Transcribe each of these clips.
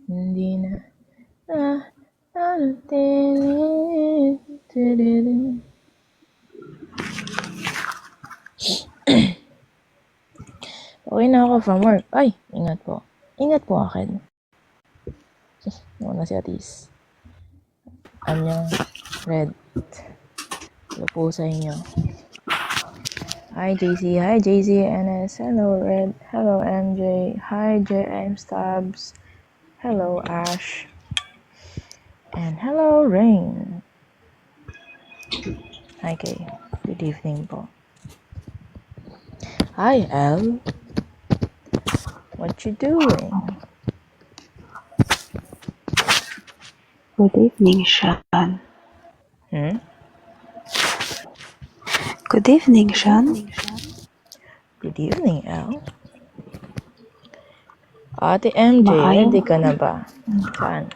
Hindi na. Okay na ako from work. Ay, ingat po. Ingat po akin. Muna si Atis. Anyang Red. Hello po sa inyo. Hi JC. Hi JC NS. Hello Red. Hello MJ. Hi JM Stabs. Hello Ash. And hello Rain. Hi Kay. Good evening po. Hi Elle. What you doing? Good evening, Sean. Good evening, Sean. Good evening, Elle. Ate MJ, ready ka na ba? Saan?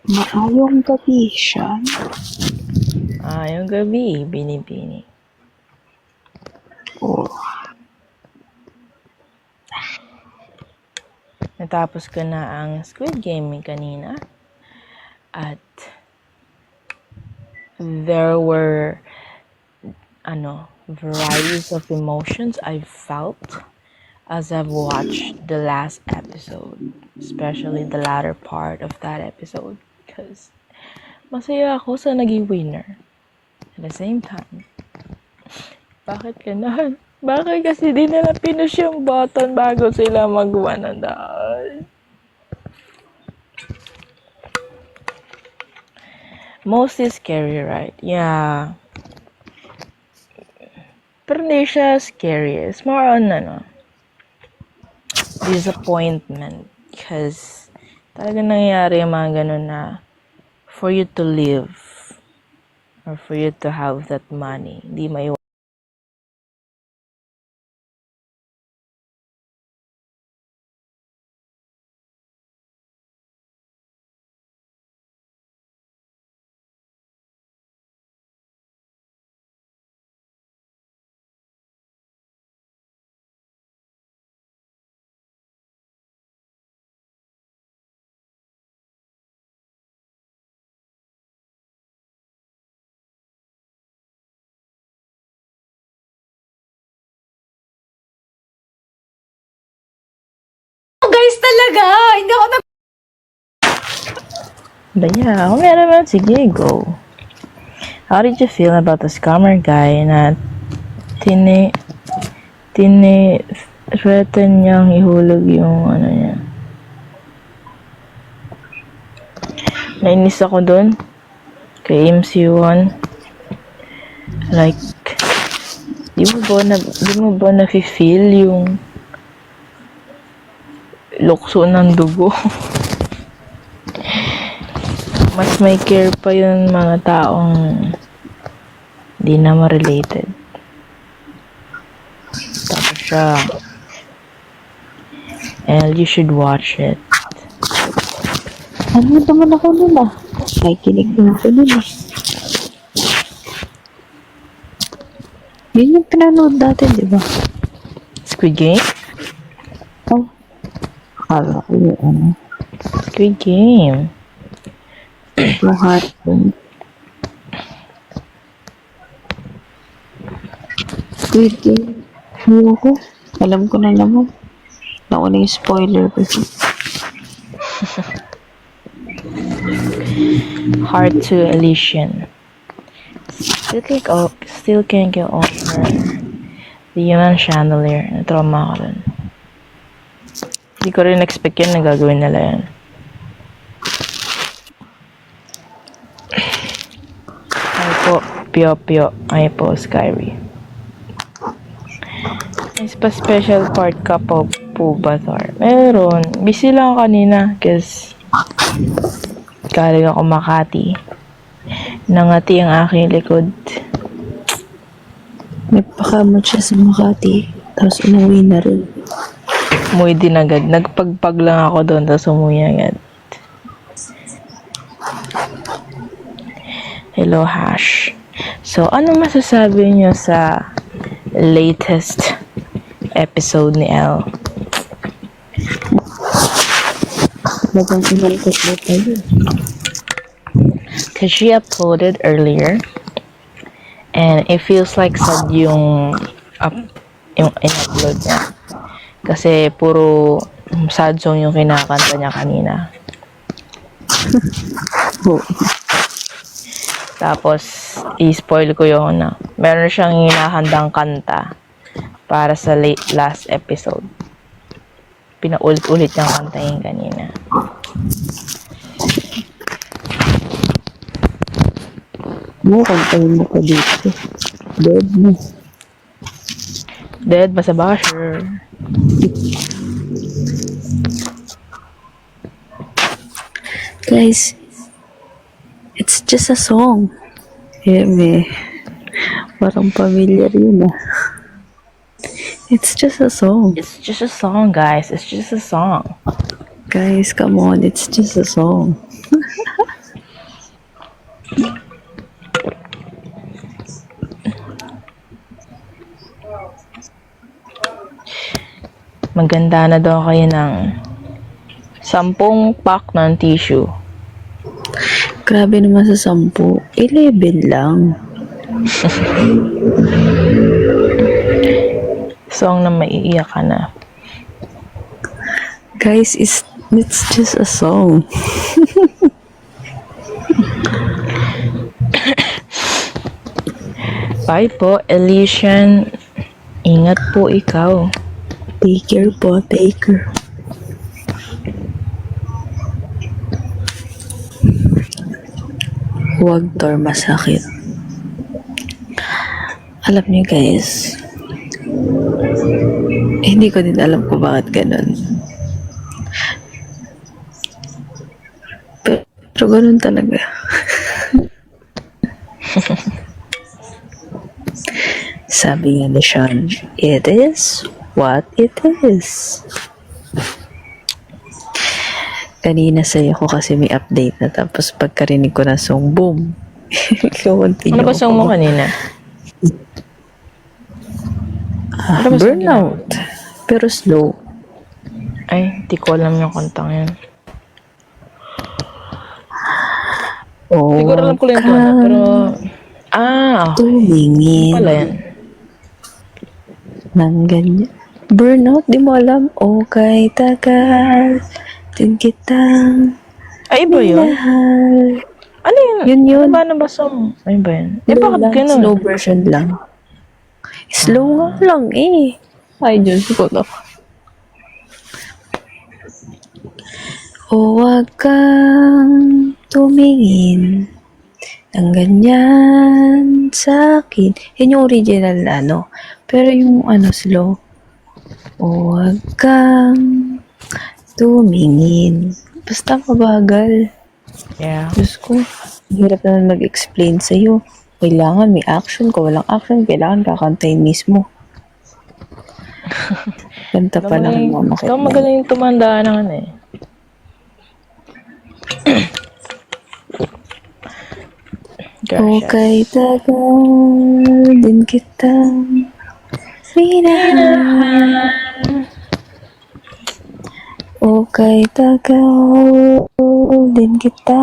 Maayong gabi, Sean. Yung gabi, binibini. Oh. Natapos ko na ang Squid Game kanina. At there were varieties of emotions I felt as I've watched the last episode, especially the latter part of that episode, because masaya ako sa naging winner. At the same time, bakit ganun? Bakit kasi di nila pinush yung button bago sila mag-1 and all? Mostly scary, right? Yeah. Pero hindi siya scary. It's more on, disappointment. Because talaga nangyayari yung mga ganun na for you to live or for you to have that money, hindi maiwasan. Guys talaga, hindi ako na... But yeah, kung meron naman, sige, go. How did you feel about the scammer guy na threaten niyang ihulog yung niya? Nainis ako dun kay MC1. Like, di mo ba na-feel yung lukso ng dugo? Mas may care pa yung mga taong di na ma-related. Tapos siya, and you should watch it. Ano naman ako nun ah? Ay, kinig na ako nun eh. Yun yung pinanood dati, di ba? Squid Game? Oh. Akala ko yun, Squid Game. Lahat yun. Squid Game. Ano ko? Alam ko na naman. Nauna yung spoiler kasi. Heart to Elysian. Still can't get over the human chandelier. Na-trauma ako dun. Hindi ko rin expect yun na gagawin nila yan. Ay po, Pio. Ay po, Skyrie. Is pa special part ka po ba, Thor? Meron. Busy lang kanina kasi galing ako Makati. Nangati ang aking likod. Nagpakamot siya sa Makati. Tapos umuwi na rin. Umuwi din agad. Nagpagpag lang ako doon tapos umuwi agad. Hello, Hash. So, ano masasabi niyo sa latest episode ni Elle? Bagang inantok mo tayo. Because she uploaded earlier. And it feels like sad yung in-upload niya. Kasi puro sad song yung kinakanta niya kanina. Oo. Tapos, i-spoil ko yung meron siyang hinahandang kanta para sa last episode. Pinaulit-ulit niyang kanta yung kanina. Kantayin mo ka dito. Dead mo. Dead ba sa basher? Guys, it's just a song. Parang familiar yun ah. It's just a song. It's just a song, guys. It's just a song. Guys, come on. It's just a song. Maganda na daw kayo ng 10 pack ng tissue. Grabe naman sa 10. 11 lang. Song na maiiyak ka na. Guys, it's just a song. Bye po, Elysian. Ingat po ikaw. Take care po, take care. Huwag Tor, masakit. Alam niyo guys, hindi ko din alam kung bakit ganun. Pero ganun talaga. Sabi nga ni Sean, it is what it is. Kanina saya ko kasi may update na, tapos pagkarinig ko na song, boom. Ano ba song mo kanina? Ano ba song Burnout. Pero slow. Ay, di ko alam yung kantang yan. Oh, Siguro alam ko lang ito, pero... tumingin Wala yan. ng ganyan. Burnout, di mo alam. Okay, tagal. Din kitang Ay, iba yun? minahal. Ano yun? Yun. Ano ba song? Ay, ba yun? Eh, Slow bakit lang, ganun? slow version lang. Slow nga lang eh. Ay, Diyos ko to. O wag kang tumingin ng ganyan sa akin. Yun yung original na ano. Pero yung slow. O wag kang tumingin. Basta mabagal. Yeah. Diyos ko, hirap naman mag-explain sa'yo. Kailangan may action. Kung walang action, kailangan kakantayin mismo. Kanta pa lang mamakit Ikaw na. magaling tumanda ng ano eh. Okay, tagal din kita minahal. Okay, tagal din kita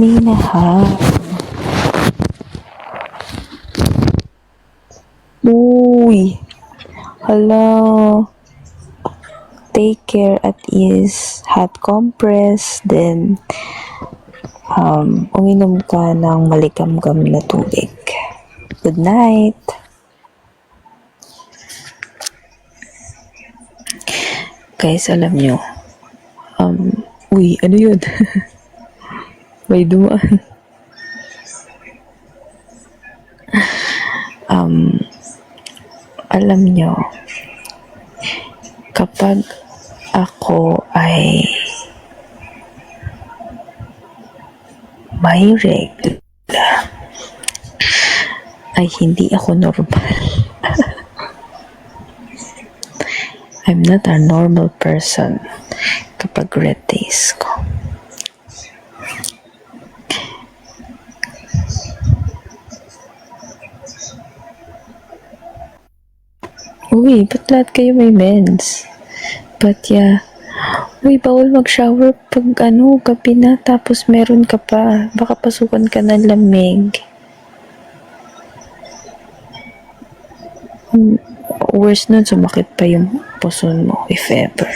minahal. Uy, hello. Take care at ease. Hot compress. Then, uminom ka ng malikam-gam na tubig. Good night. Guys, alam nyo. Uy, ano yun? May dumaan. Alam nyo, kapag ako ay may regla, ay hindi ako normal. I'm not a normal person kapag red days ko. Uy, ba't lahat kayo may mens? But yeah, uy, bawal mag-shower pag gabi na, tapos meron ka pa. Baka pasukan ka ng lamig. Worse nun, sumakit pa yung puson mo, if ever.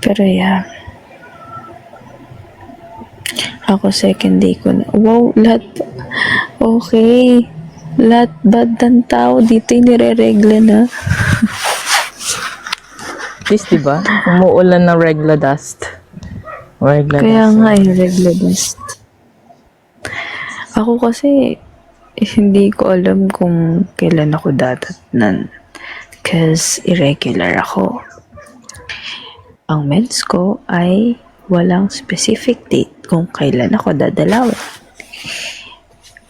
Pero yeah, ako second day ko na. Wow, lahat, okay. Lahat bad ng tao dito inireregla na. At least, diba? Umuulan ng regla dust. Regla Kaya dust. nga, irregular dust. Ako kasi, hindi ko alam kung kailan ako dadatnan. Because irregular ako. Ang meds ko ay walang specific date kung kailan ako dadalawin.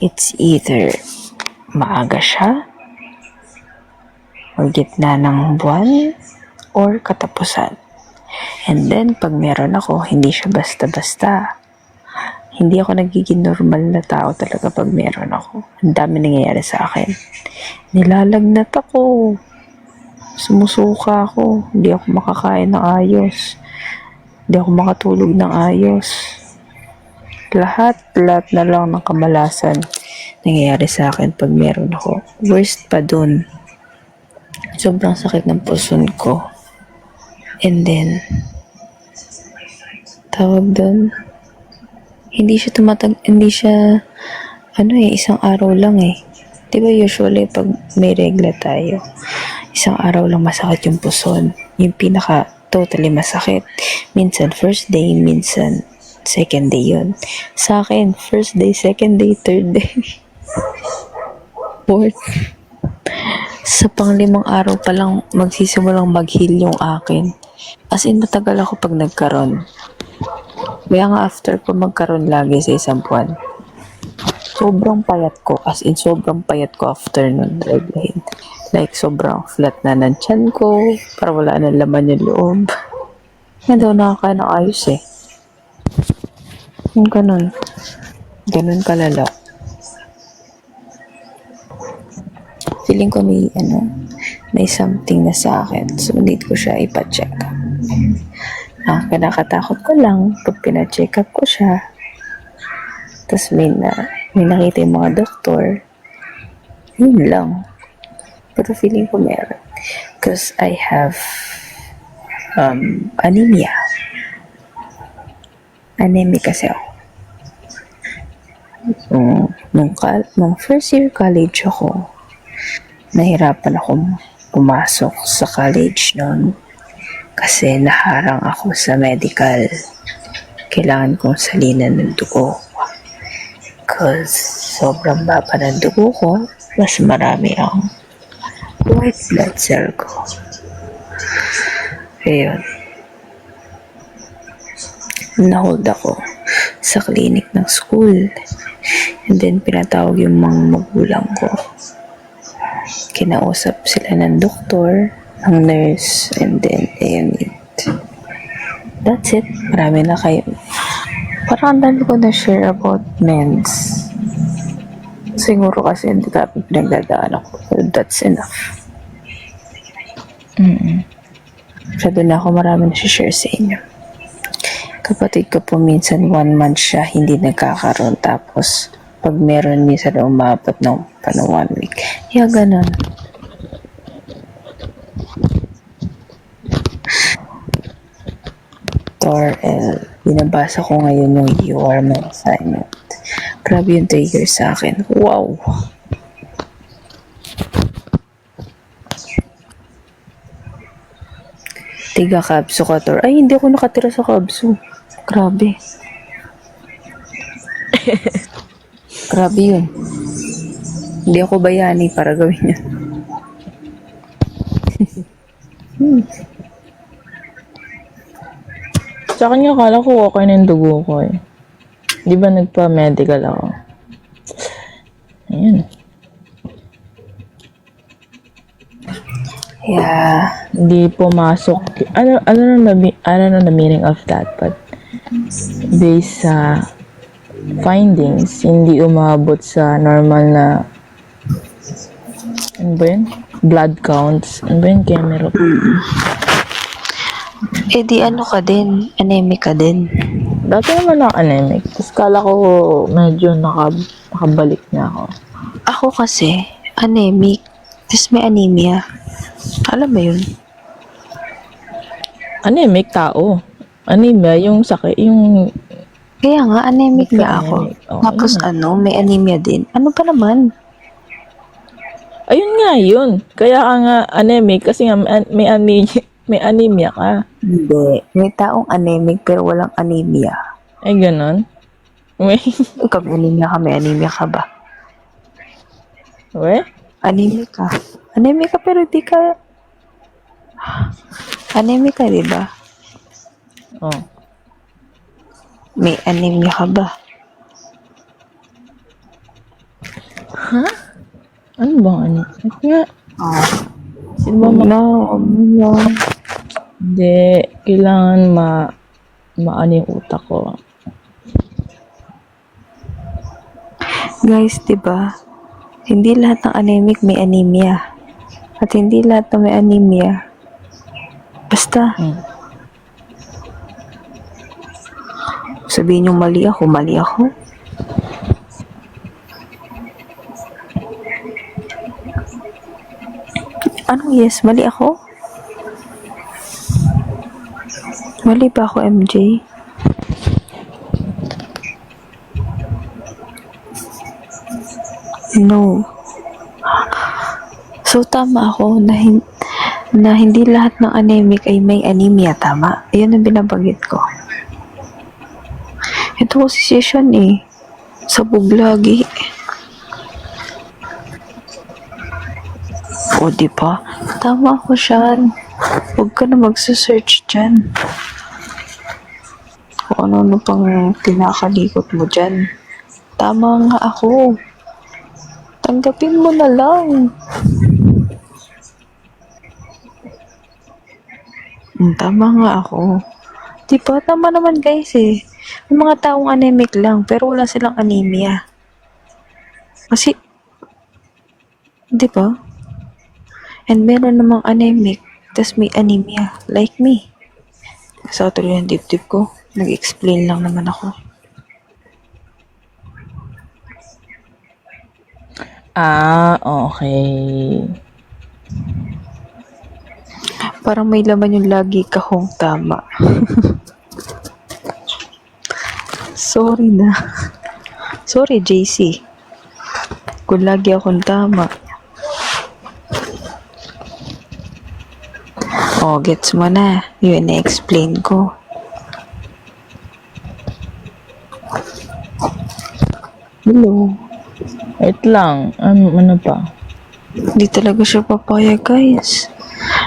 It's either maaga siya, o gitna ng buwan, or katapusan. And then, pag meron ako, hindi siya basta-basta. Hindi ako nagiging normal na tao talaga pag meron ako. Ang dami nangyayari sa akin. Nilalagnat ako. Sumusuka ako. Hindi ako makakain ng ayos. Hindi ako makatulog ng ayos. Lahat na lang ng kamalasan nangyayari sa akin pag meron ako. Worst pa dun, sobrang sakit ng puson ko. And then, tawag dun, hindi siya, isang araw lang eh. Diba usually pag may regla tayo, isang araw lang masakit yung puson. Yung pinaka totally masakit. Minsan first day, minsan second day yun. Sa akin, first day, second day, third day, fourth. Sa pang-5 araw pa lang magsisimulang mag-heal yung akin. As in, matagal ako pag nagkaroon. Kaya nga after ko magkaroon lagi sa isang buwan, sobrang payat ko. As in, sobrang payat ko after nun. Like, sobrang flat na ng tiyan ko. Para wala na laman yung loob. Nga daw nakakain ng ayos eh. Yung ganun. Ganun kalala. Feeling ko may something na sa akin. So, need ko siya ipa-check. Kinakatakot ko lang pag pina-check up ko siya. Tapos may nakita yung mga doktor. Yun lang. Pero feeling ko meron. Because I have anemia. Anemic kasi ako. Nung first year college ako, nahirapan akong pumasok sa college noon kasi naharang ako sa medical. Kailangan kong salinan ng dugo. Because sobrang baba ng dugo ko, mas marami ang white blood cell ko. Ayun. Nahold ako sa clinic ng school. And then, pinatawag yung mga magulang ko. Kinausap sila ng doktor, ng nurse, and then, ayun it. That's it. Marami na kayo. Parang ang dami ko na share about meds. Siguro kasi hindi ka pinagdadaan ako. That's enough. So, doon ako marami na share sa inyo. Kapatid ko po minsan 1 month siya hindi nagkakaroon, tapos pag meron minsan umabot ng 1 week. Yeah, ganun. Torel, binabasa ko ngayon yung You Are My Assignment. Grabe yung trigger sa akin. Wow! Tiga Kabso ka, Tor. Ay, hindi ako nakatira sa Kabso. Grabe. Grabe yun. Hindi ako bayani para gawin yun. Sa kanya, akala ko okay na yung dugo ko eh. Di ba nagpa-medical ako? Ayan. Yeah. Hindi pumasok. I don't know the meaning of that, but based sa findings, hindi umabot sa normal na Ano ba yun? Blood counts. Ano ba yun? Kaya meron. Eh di ano ka din, anemic ka din. Dati naman ako anemic. Tapos kala ko medyo nakabalik na ako. Ako kasi, anemic, tapos may anemia. Alam mo yun? Anemic tao. Anemia, yung sakit, yung Kaya nga, anemic nga ako. Anemic. Oo, Tapos yun. may anemia din. Ano pa naman? Ayun nga yun. Kaya ka nga anemic kasi nga may anemia ka. Hindi. May taong anemic pero walang anemia. Ay, ganon. May, Ikaw, may anemia ka ba? we? Anemic ka. Anemic ka pero di ka... Anemic ka, di ba? Oh. May anemia ka ba? Ano bang ano? Nga, sino ba No. Hindi, kailangan maano yung utak ko. Guys, di ba? Hindi lahat ng anemic may anemia. At hindi lahat ng may anemia. Basta, sabihin yung mali ako, mali ako. Anong yes? Mali ako? Mali ba ako, MJ? No. So, tama ako na hindi lahat ng anemic ay may anemia, tama? Ayun ang binabanggit ko. Ito kasi session eh. Sabog lagi. O, diba? Tama ako, Sean. Huwag ka na magsa-search dyan. Kung ano-ano pang kinakalikot mo dyan. Tama nga ako. Tanggapin mo na lang. Tama nga ako. Diba? Tama naman guys eh. May mga taong anemic lang, pero wala silang anemia. Kasi, diba? And meron namang anemic, tas may anemia, like me. Sa tuloy ng dip-dip ko, nag-explain lang naman ako. Okay. Parang may laman yung lagi kahong tama. Sorry na. Sorry, JC. Kung lagi akong tama. Oh, gets mo na. Yun na-explain ko. Hello. Wait lang. Ano pa? Hindi talaga siya papayag, guys.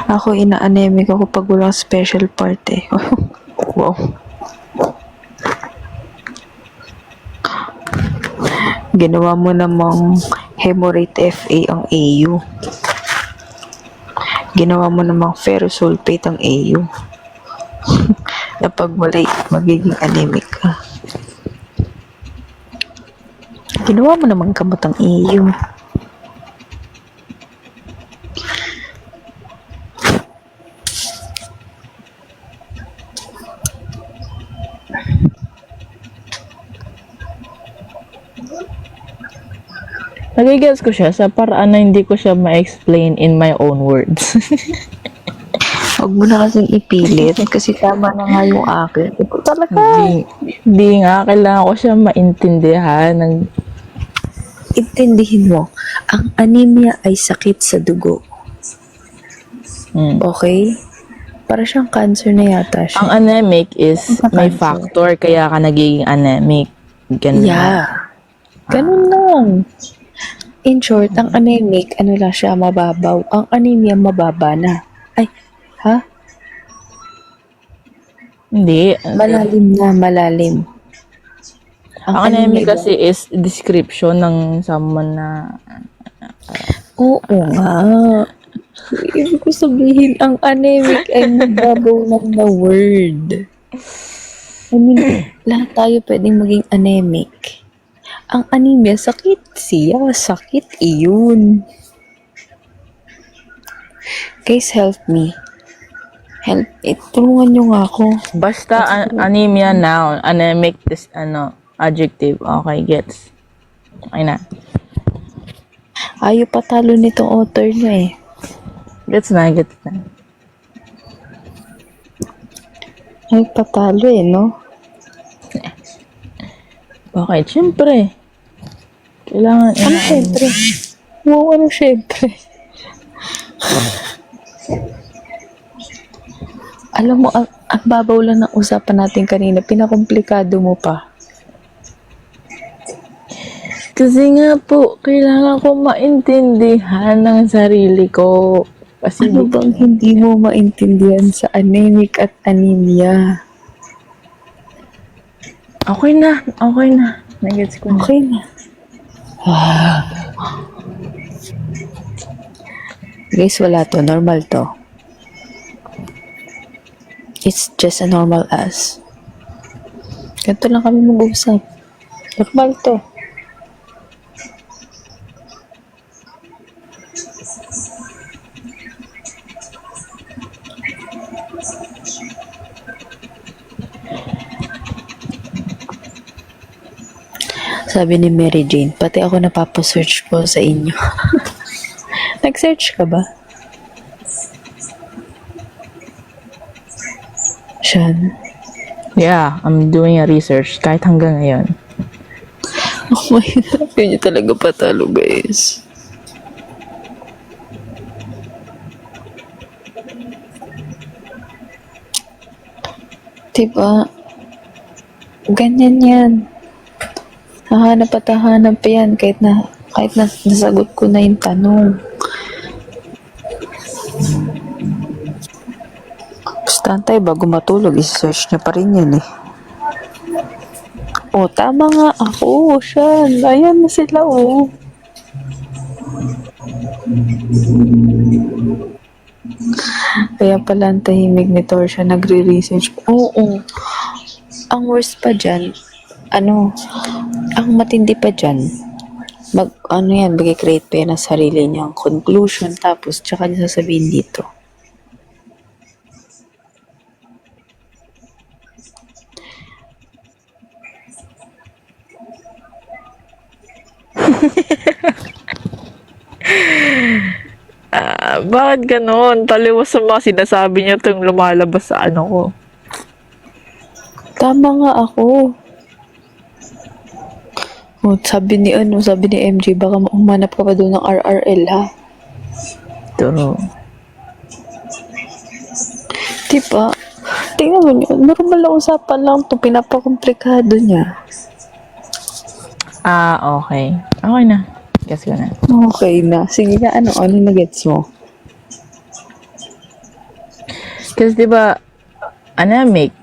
Ako, ina-anemic ako pag walang special part eh. Wow. Ginawa mo namang hemorrhate FA ang AU. Ginawa mo namang ferrosulfate ang AU. Na pag wala'y magiging anemic ka. Ginawa mo namang gamot ang AU. Nagigets ko siya sa paraan na hindi ko siya ma-explain in my own words. Huwag mo na kasing ipilit kasi tama na nga yung akin. Ito talaga. Hindi nga, kailangan ko siya maintindihan. Intindihin mo, ang anemia ay sakit sa dugo. Okay? Para siyang cancer na yata siya. Ang anemic is may Cancer. factor kaya ka nagiging anemic. Ganun. Yeah. Ganun lang. In short, ang anemic, ano lang siya, mababaw. Ang anemia, mababa na. Ay, ha? Hindi. Malalim na, malalim. Ang anemic kasi is description ng someone na Oo nga. Ibig ko sabihin, ang anemic ay mababaw lang na word. I mean, lahat tayo pwedeng maging anemic. Ang anemia, sakit siya. Sakit iyon. Guys, help me. Help. Tulungan nyo nga ako. Basta anemia noun, anemic this adjective. Okay, gets. Okay na. Ayaw patalo nitong author nyo eh. Gets na. Ayaw patalo eh, no? Okay, syempre. Kailangan Ano syempre? Wow, ano syempre? Alam mo, ang babaw lang ng usapan natin kanina, pinakomplikado mo pa. Kasi nga po, kailangan ko maintindihan ng sarili ko. Kasi Ano bang hindi mo maintindihan sa anemic at anemia? Okay na. Nagets ko na. Okay na. Guys, wala to. Normal to. It's just a normal as. Ganito lang kami mag-usap. Normal to. Sabi ni Mary Jane, pati ako napapasearch po sa inyo. Nag-search ka ba? Sean? Yeah, I'm doing a research kahit hanggang ngayon. Oh my God, yun yung talaga patalo, guys. Diba? Ganyan yan. Hahanap at hahanap yan kahit na nasagot ko na yung tanong. Basta antay, bago matulog, isi-search niya pa rin yan eh. Oh, tama nga ako, Sean. Ayan na sila, oh. Kaya pala ang tahimik ni Torsha, nagre-research. Oo. Ang worst pa dyan, ang matindi pa dyan, mag-create pa yan ng sarili niyang conclusion, tapos tsaka niya sasabihin dito. Bakit ganon? Taliwas sa mga sinasabi niya itong lumalabas sa ano ko. Tama nga ako. Oh, sabi ni MJ, baka umanap ka pa doon ng RRL, ha? True. Diba? Tingnan mo niyo, normal na usapan lang to, pinapakomplikado niya. Okay. Okay na. Guess ko na. Okay na. Sige na, ano na-gets mo? Kasi diba, anemic,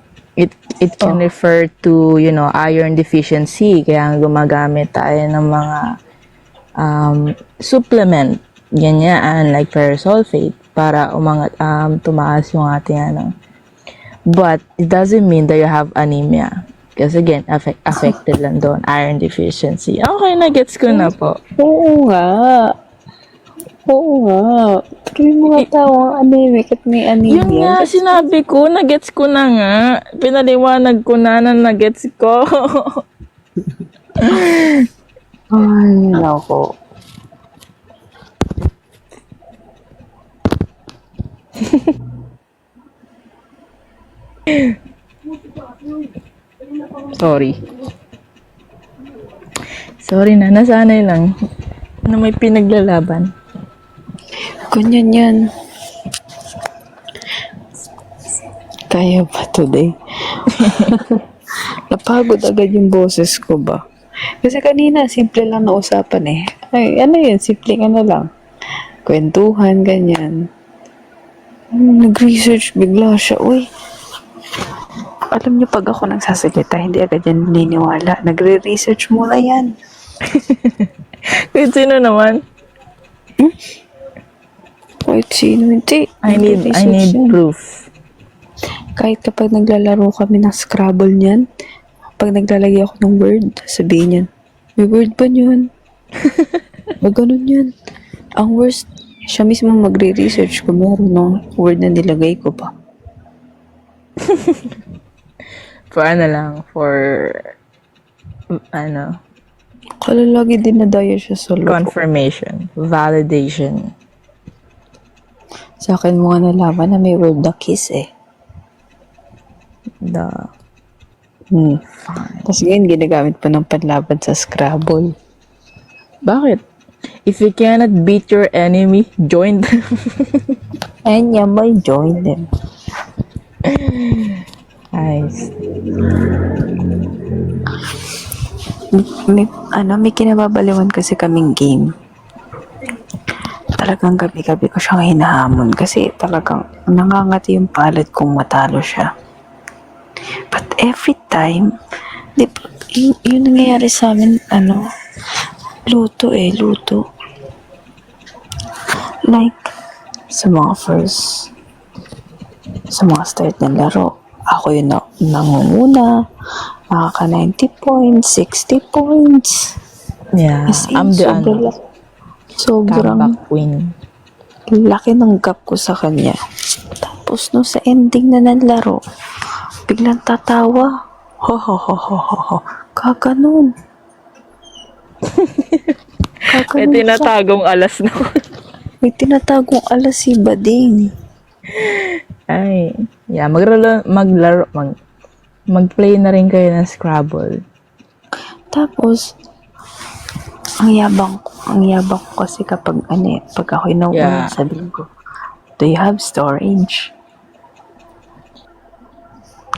it can refer to, iron deficiency. Kaya gumagamit tayo ng mga supplement, ganyan, like ferrous sulfate, para tumaas yung ating But, it doesn't mean that you have anemia. Kasi again, affected lang doon, iron deficiency. Okay, na-gets ko na po. Oo nga. Pero yung mga tao ang anemic at may anemia. Yun nga, sinabi ko, na-gets ko na nga. Pinaliwanag ko na na-gets ko. Ay, nako. Sorry na, nasanay lang na may pinaglalaban. Ganyan yan. Kaya ba today? Napagod agad yung boses ko ba? Kasi kanina, simple lang na usapan eh. Ay, ano yun? Simple lang. Kwentuhan, ganyan. Nag-research bigla siya. Uy, alam niyo, pag ako nagsasalita, hindi agad yan naniniwala. Nagre-research muna yan. Kahit sino naman. Kahit sino, hindi. I need yan. proof. Kahit kapag naglalaro kami ng Scrabble niyan, pag naglalagay ako ng word, sabihin niyan, may word ba niyan? O ganun yan. Ang worst, Siya mismo magre-research kung meron ng word na nilagay ko pa. For ano lang, for ano, Kala lagi dinadaya siya sa loko. confirmation, validation. Sa akin mo nga nalaman na may word na kiss eh. The Tapos ngayon, ginagamit pa ng panlaban sa Scrabble. Bakit? If you cannot beat your enemy, join them. And yeah, may join them. Nice. May kinababaliwan kasi kaming game. Talagang gabi-gabi ko siyang hinahamon kasi talagang nangangati yung palad kung matalo siya. But every time, di ba, yung nangyayari sa amin, luto. Like, sa mga start ng laro, ako yung nangunguna, nakaka 90 points, 60 points. Yeah, As in, I'm the sobrang comeback queen. laki ng gap ko sa kanya. Tapos no sa ending na ng laro, biglang tatawa. Ho ho ho ho ho ho. Kaganon. May tinatagong alas na. May tinatagong alas si Bading. Ay, yeah, mag-play na rin kayo ng Scrabble. Tapos, ang yabang ko kasi kapag pag ako'y nauuna, Yeah. sabihin ko, do you have storage?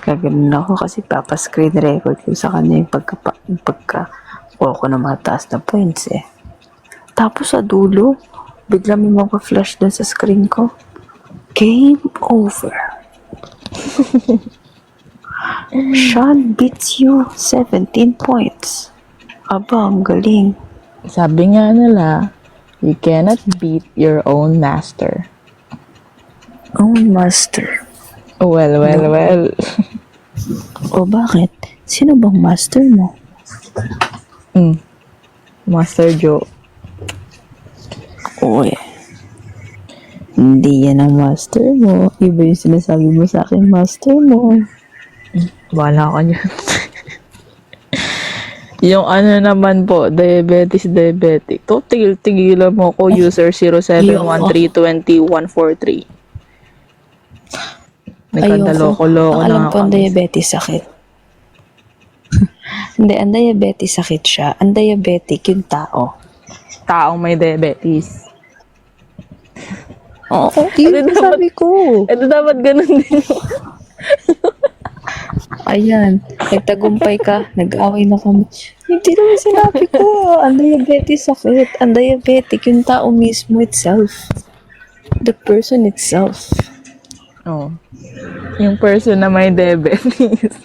Kaganon ako kasi screen record ko sa kanya yung pagka ko ng mga taas na points eh. Tapos sa dulo, bigla may mag-flash dun sa screen ko. Game over. Sean beats you 17 points. Aba, ang galing. Sabi nga nila, you cannot beat your own master. Oh, master. Well. O bakit? Sino bang master mo? Master Joe. Uy. Hindi yan ang master mo. Iba yung sinasabi mo sa akin, master mo. Wala ka niyan. Yung ano naman po, diabetic. To, tigil-tigilan mo ko, user 0713202143. Nagkandaloko-loko Ang na alam nga ko, ang kami. diabetes sakit. Hindi, ang diabetes sakit siya. Ang diabetic yung tao. Taong may diabetes. Oo, yun dapat- sabi ko. Ito dapat ganun din. Ayan, nagtagumpay ka, nag-away na kami. Hindi naman sinabi ko, ang diabetes sakit. Ang diabetic yung tao mismo itself. The person itself. Oh. Yung person na may diabetes.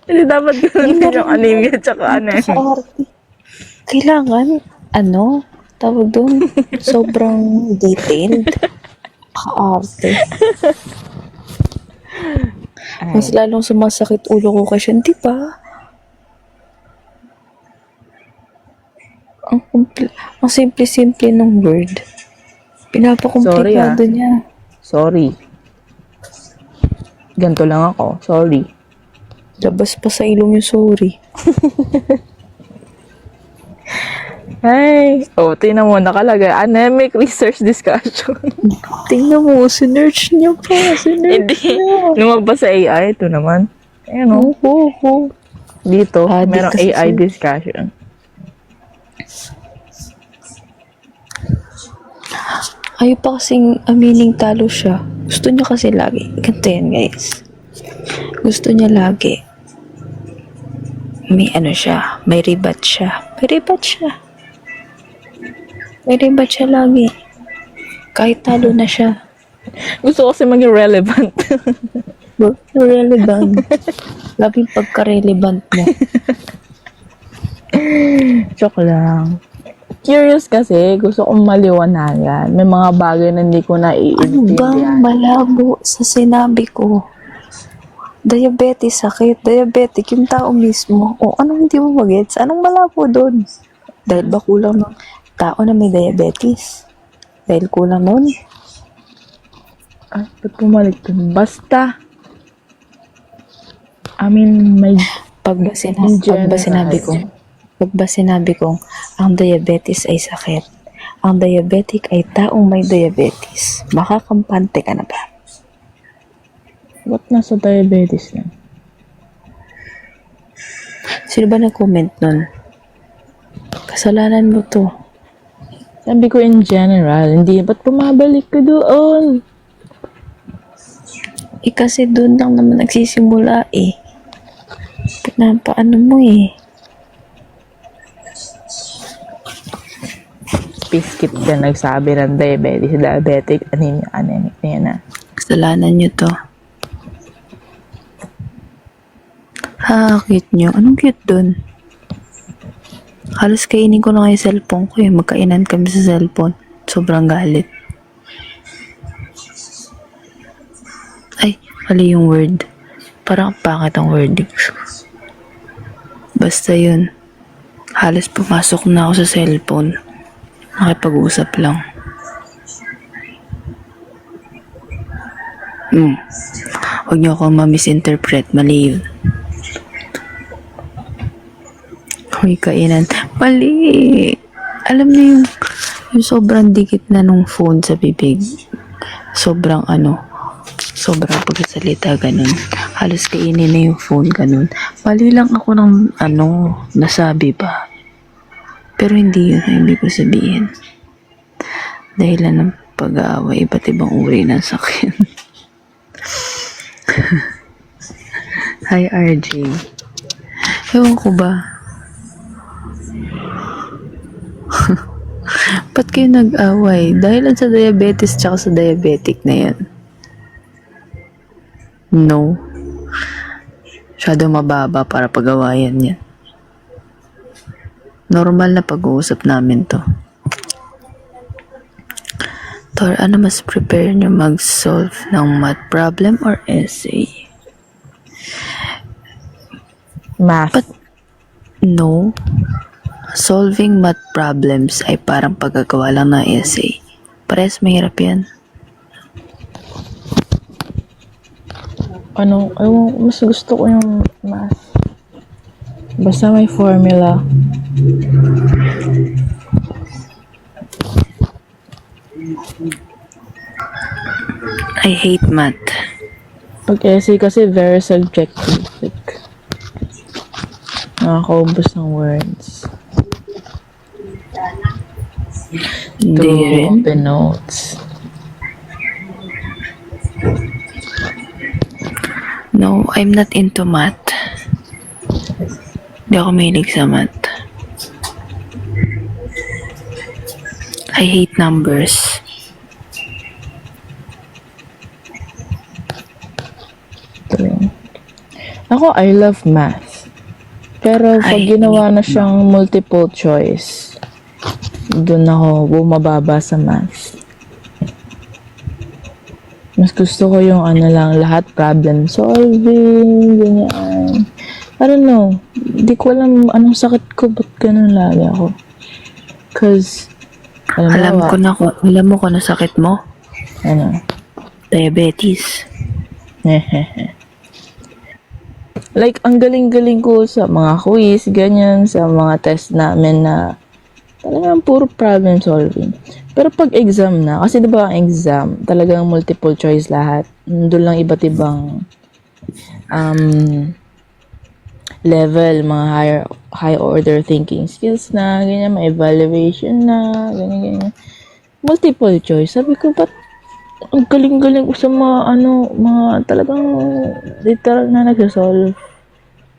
Hindi dapat ganun din yung anemia tsaka ano. Kaarte. Kailangan, tawag doon, sobrang detailed. Kaarte. Mas lalong sumasakit ulo ko kasi, di ba? Ang simple-simple ng word. Pinapakomplikado niya. Sorry. Ganto lang ako. Sorry. Labas pa sa ilong yung sorry. Ay. Oh, tingnan mo, nakalagay. Anemic research discussion. Tingnan mo, sinerch niya pa. Hindi. Lumabas sa AI. Ito naman. Ayan o. Dito, Di merong kasi AI discussion. Ayaw pa kasing amining talo siya. Gusto niya kasi lagi. Ganito yan, guys. Gusto niya lagi. May siya. May rebat siya. May rebat siya lagi. Kahit talo na siya. Gusto ko kasi maging relevant. Relevant. Laging pagka-relevant mo. Joke lang. Curious kasi, gusto kong maliwanagan. May mga bagay na hindi ko Ano bang naiintindihan. malabo sa sinabi ko? Diabetes, sakit. Diabetic, yung tao mismo. O, anong hindi mo magets? Anong malabo doon? Dahil ba kulang ng tao na may diabetes? Dahil kulang nun. Ay, ba't pumalik dun? Basta. I mean, may Pag ba, in general. pag ba sinabi kong ang diabetes ay sakit, ang diabetic ay taong may diabetes, makakampante ka na ba? Ba't nasa diabetes lang? Sino ba nag-comment nun? Kasalanan mo to. Sabi ko in general, hindi, ba't pumabalik ka doon? Kasi doon lang naman nagsisimula eh. Pinapaano mo eh. Piskit ka nagsabi ng diabetic, anemic na yan ah. Kasalanan nyo to. Cute nyo. Anong cute dun? Halos kainin ko na yung cellphone ko eh. Magkainan kami sa cellphone. Sobrang galit. Ay, mali yung word. Parang pangit ang wording. Basta yun. Halos pumasok na ako sa cellphone. Nakipag-usap lang. Huwag niyo akong ma-misinterpret. Mali yun. Huy, kainan. Mali! Alam niyo yung sobrang dikit na nung phone sa bibig. Sobrang pagkasalita, ganun. Halos kainin na yung phone, ganun. Mali lang ako ng, nasabi pa. Pero hindi yun ang ibig ko sabihin. Dahilan ng pag-aaway, iba't ibang uri ng sakit. Hi, RJ. Ewan ko ba? Ba't kayo nag-away? Dahil sa diabetes tsaka sa diabetic na yan. No. Masyado mababa para pag-awayan yan. Normal na pag-uusap namin to. Tor, ano mas prepare nyo mag-solve ng math problem or essay? Math. No. Solving math problems ay parang paggagawa lang ng essay. Parehas mahirap yan. Mas gusto ko yung math. Basta may formula. I hate math. Pag essay kasi very subjective. Like, nakakaubos ng words. Hindi rin. Open notes. No, I'm not into math. Hindi ako mahilig sa math. I hate numbers. Ako, I love math. Pero pag ginawa na siyang multiple choice, doon ako bumababa sa math. Mas gusto ko yung lahat problem solving, ganyan. I don't know. Di ko alam anong sakit ko, ba't ganun lagi ako. Cause, Alam mo kung ano sakit mo? Ano? Diabetes. Like, ang galing-galing ko sa mga quiz, ganyan, sa mga test namin na talagang puro problem solving. Pero pag exam na, kasi diba ang exam, talagang multiple choice lahat. Doon lang iba't ibang level, mga high order thinking skills na, ganyan, may evaluation na, ganyan. Multiple choice. Sabi ko, ba't ang galing-galing ko sa mga talagang literal na nagsasolve.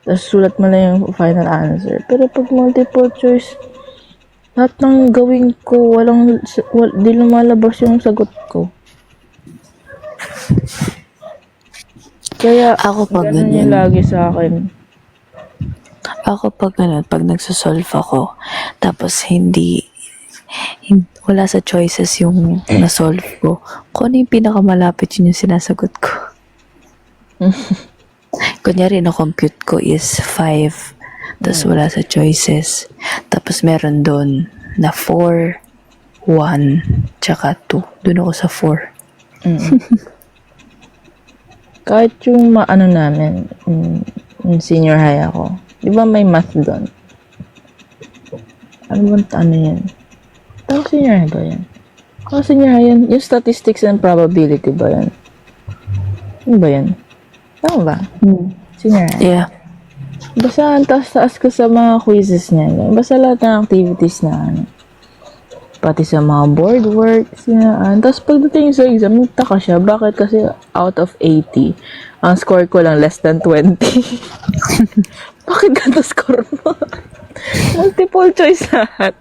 Tapos sulat mo lang yung final answer. Pero pag multiple choice, lahat ng gawin ko, di lumalabas yung sagot ko. Kaya, Ako pag ganun yung lagi sa akin. Ako pag nagsosolve ako, tapos wala sa choices yung na-solve ko. Kung ano yung pinakamalapit, yun yung sinasagot ko. Kunyari, na-compute ko is 5, tapos wala sa choices. Tapos meron doon na 4, 1, tsaka 2. Doon ako sa 4. Kahit yung ano namin, senior high ako. Di ba may math doon? Ano yan? Tapos senior high ba yan? Senior high yan. Yung statistics and probability ba yan? Ano ba yan? Tama ba? Senior high. Yeah. Basta ang taas ko sa mga quizzes niya. Basta lahat ng activities na ano. Pati sa mga board works niya. Tapos pagdating sa exam, nagtaka siya. Bakit? Kasi out of 80, ang score ko lang less than 20. Bakit ganito score mo? Multiple choice lahat.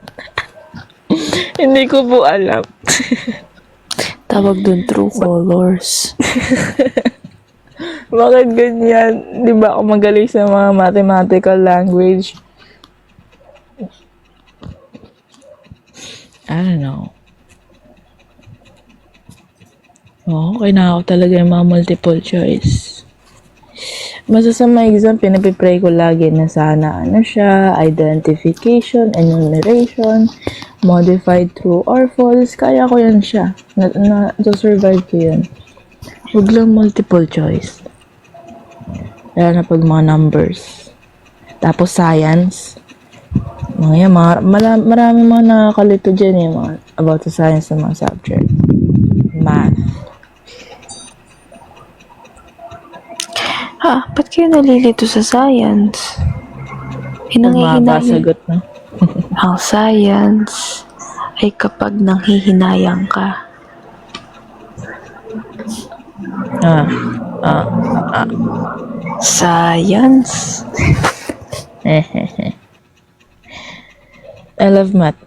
Hindi ko po alam. Tawag doon true colors. Bakit ganyan? Di ba ako magaling sa mga mathematical language? I don't know. Okay na ako talaga yung mga multiple choice. Basta sa mga exam, pinapipray ko lagi na sana siya, identification, enumeration, modified true or false. Kaya ko yan siya. Na-survive ko yan. Huwag lang multiple choice. Lalo na pag mga numbers. Tapos science. Marami mga nakakalito dyan mga about the science ng mga subject. Math. Ba't kayo nalilito sa science? Mababa sagot na. Ang science ay kapag nanghihinayang ka. Science. I love math.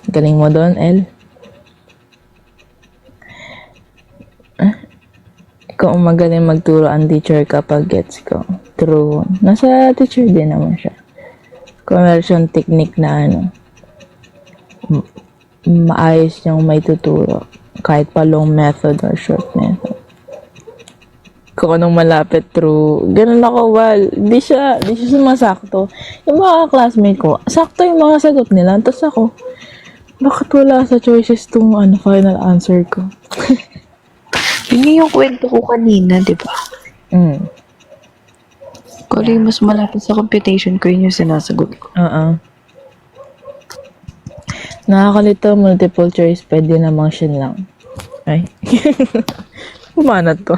Galing mo doon, El. Kung magaling magturo ang teacher kapag gets ko. True. Nasa teacher din naman siya. Kung meron siyang technique na maayos niyang may tuturo. Kahit pa long method or short method. Kung anong malapit, true. Ganun ako, di siya sumasakto. Yung mga classmate ko, sakto yung mga sagot nila. Tapos ako, bakit wala sa choices tong final answer ko? Yun yung kwento ko kanina, di ba? Kung yung mas malapit sa computation ko, yun yung sinasagot ko. Nakakalito, multiple choice, pwede namang siya lang. Ay. Pumanat to.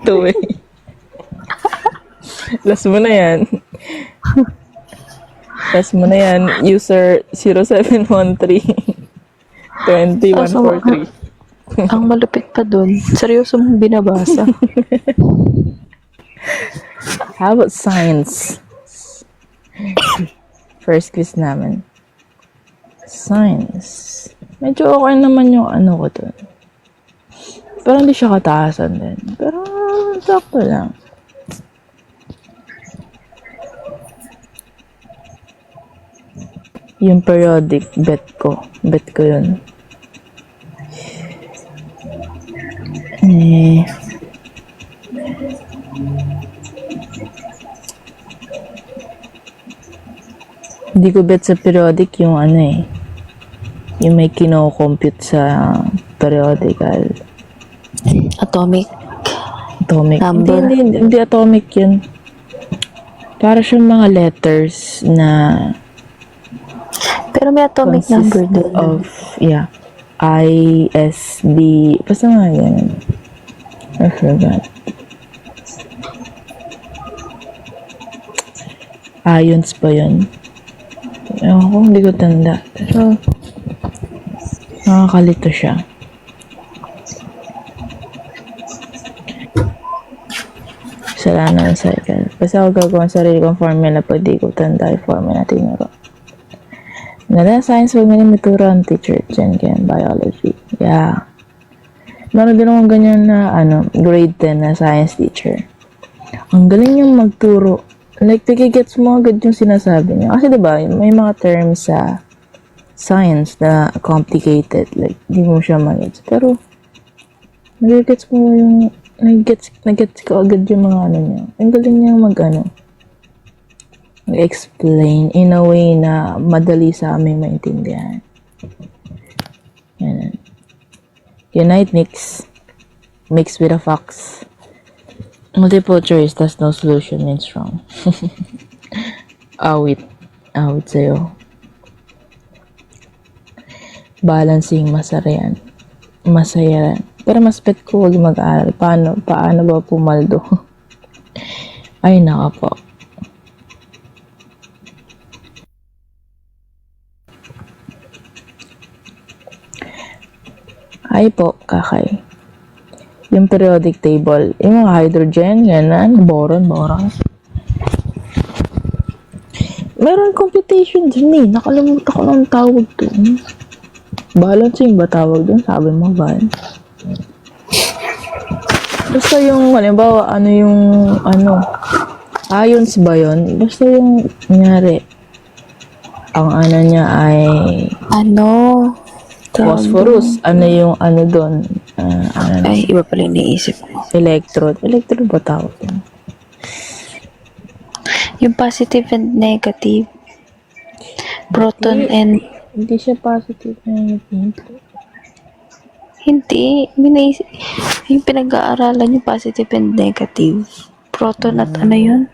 Ito eh. Last mo na yan. User 0713 2143. Ang malupit pa dun. Seryoso mong binabasa. How about science? First quiz namin. Science. Medyo okay naman yung ko dun. Pero hindi siya kataasan din. Pero sakto lang. Yung periodic, bet ko yun. Hindi ko bet sa periodic yung yung may kino-compute sa periodical. Atomic. Number. Hindi atomic yun. Para siyang mga letters na pero may atomic number din. I, S, D. Basta nga yan. I forgot. Ions pa yun. Ewan ko, hindi ko tanda. Pero, nakakalito siya. Kasalanan ng cycle. Basta ako gagawa sarili kong formula pag di ko tanda yung formula tinuro. Nala science, huwag nga mituro ang teacher. Diyan, biology. Yeah. Meron din akong ganyan na, grade 10 na science teacher. Ang galing niyang magturo. Like, gets mo agad yung sinasabi niya. Kasi diba, may mga terms sa science na complicated. Like, di mo siya mag-gets. Pero, nag-gets mo yung, nag-gets ko agad yung mga niya. Ang galing niyang explain in a way na madali sa aming maintindihan. Yan. Unite mix. Mix with a fox. Multiple choice, there's no solution means wrong. Awit. Awit sa'yo. Balancing, masaya yan. Masaya yan. Pero mas bet ko huwag mag-aaral. Paano ba pumaldo? Ay, naka po. Ay po, kakay. Yung periodic table. Yung mga hydrogen, yan, boron. Meron computation dun eh. Nakalimutan ko ng tawag dun. Balancing ba tawag dun? Sabi mo ba? Basta yung, halimbawa, ions ba yun? Basta yung, nangyari, ang ano niya ay phosphorus. Ano yung doon? Ay, iba pala yung naisip ko. Electrode. Electrode ba tawag yun? Yung positive and negative. Proton and... Hindi siya positive na negative. Hindi. Yung pinag-aaralan yung positive and negative. Proton at ano yun?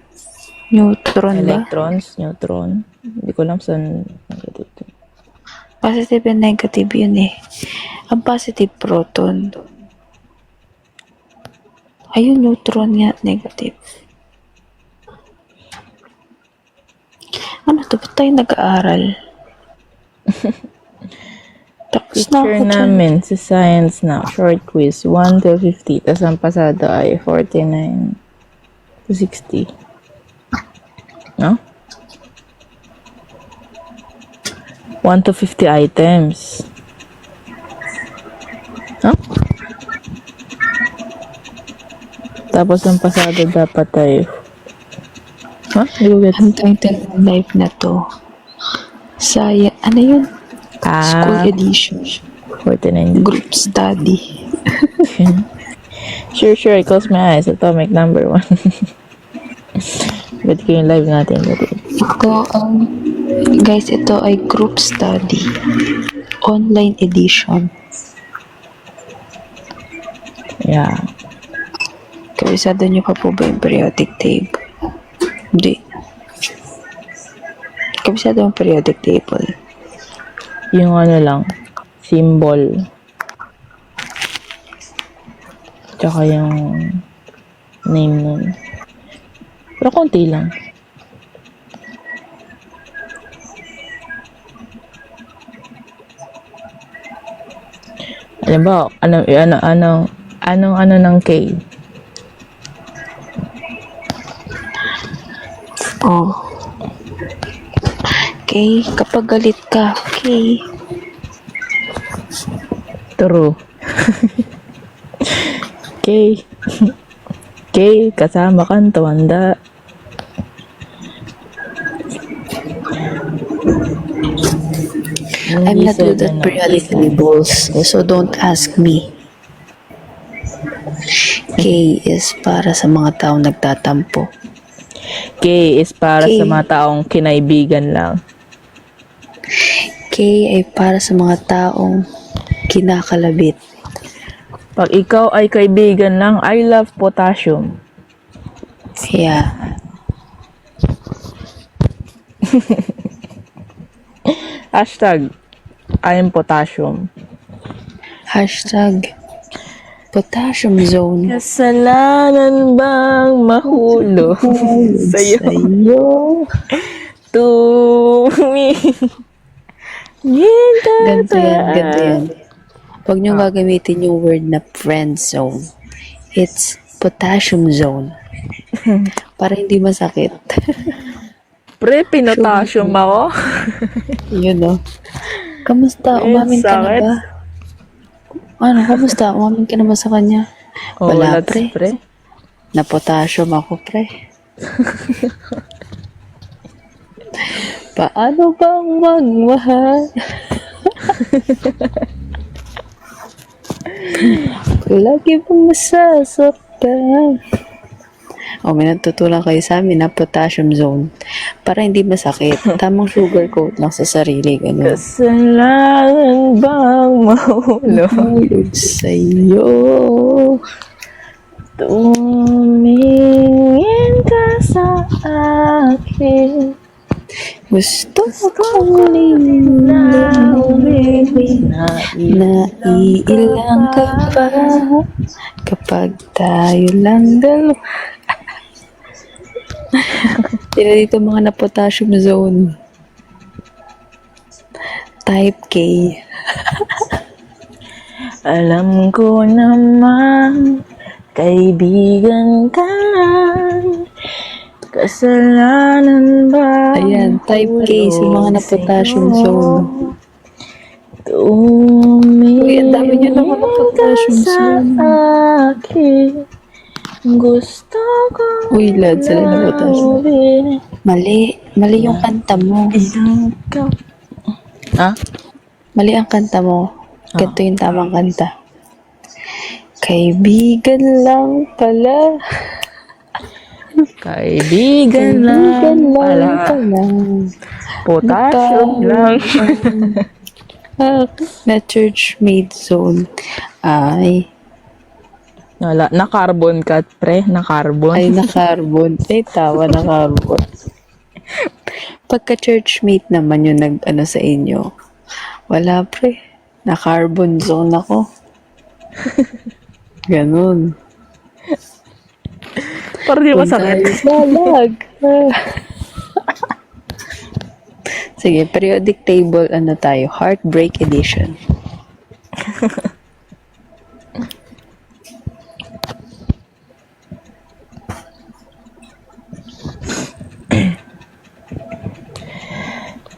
Neutron ba? Electrons, neutron. Hindi ko alam saan negative. Positive and negative yun eh. Ang positive proton. Ayun, neutron nga, negative. Ano to? Ba't tayo nag-aaral? Tapos na Picture ako dyan. namin sa science na short quiz 1 to 50 tas ang pasado ay 49 to 60. No? 1 to 50 items. No? Tapos ang pasado dapat ay Hindi ko get. Ang title ng live na to. Saya, ano yun? School edition. 49. Group study. Sure, close my eyes. Atomic number 1. Ba't ko yung live natin? Guys, ito ay group study. Online edition. Yeah. Kabisado nyo pa po ba yung periodic table? Hindi. Kabisado yung periodic table. Yung lang, symbol. Tsaka yung name nun. Pero konti lang. Alam ba, anong ng K? Oh. Okay, kapag galit ka, okay. True. K. K, kasama kang tumanda. I'm not good at periodic tables, so don't ask me. K is para sa mga taong nagtatampo. K is para K. sa mga taong kinaibigan lang. K ay para sa mga taong kinakalabit. Pag ikaw ay kaibigan lang, I love potassium. Yeah. Hashtag, I am potassium. Hashtag potassium zone. Kasalanan bang mahulog sa'yo? Ganito yan. Huwag nyo gagamitin yung word na friend zone. It's potassium zone. Para hindi masakit. Pre, pinotassium ako. Yun o. Kamusta? Umamin ka na ba? Ano, kamusta? Umamin ka na ba sa kanya? Wala, pre. Na potassium ako, pre. Paano bang magmahal? Lagi bang masasaktan? O, may natutunan kayo sa amin na potassium zone. Para hindi masakit. Tamang sugar coat lang sa sarili. Ganun. Kasalanan bang mahulog? Mahulog sa'yo. Tumingin ka sa akin. Gusto kong lilawin. Naiilang ka pa kapag tayo lang dalawa. Tira dito mga na potassium zone. Type K. Alam ko naman, kaibigan ka lang. Kasalanan ba? Ayan, type K sa mga na potassium zone. Uy, ang dami niyo naman ng potassium zone. Akin. Gusto ko. Uy, lad, sila na potassium. Mali. Mali yung kanta mo. Ha? Mali ang kanta mo. Ganito yung tamang kanta. Kaibigan lang pala. Kaibigan lang pala. Potassium lang. Na church-made zone. Ay, Wala. Na-carbon cut, pre. Na-carbon. ay na carbon. Ay, tawa na carbon. Pagka churchmate naman yung nag-ano sa inyo, wala pre. Na carbon zone ako. Ganun. Parang di masakit. Balag. Sige, periodic table, ano tayo? Heartbreak edition.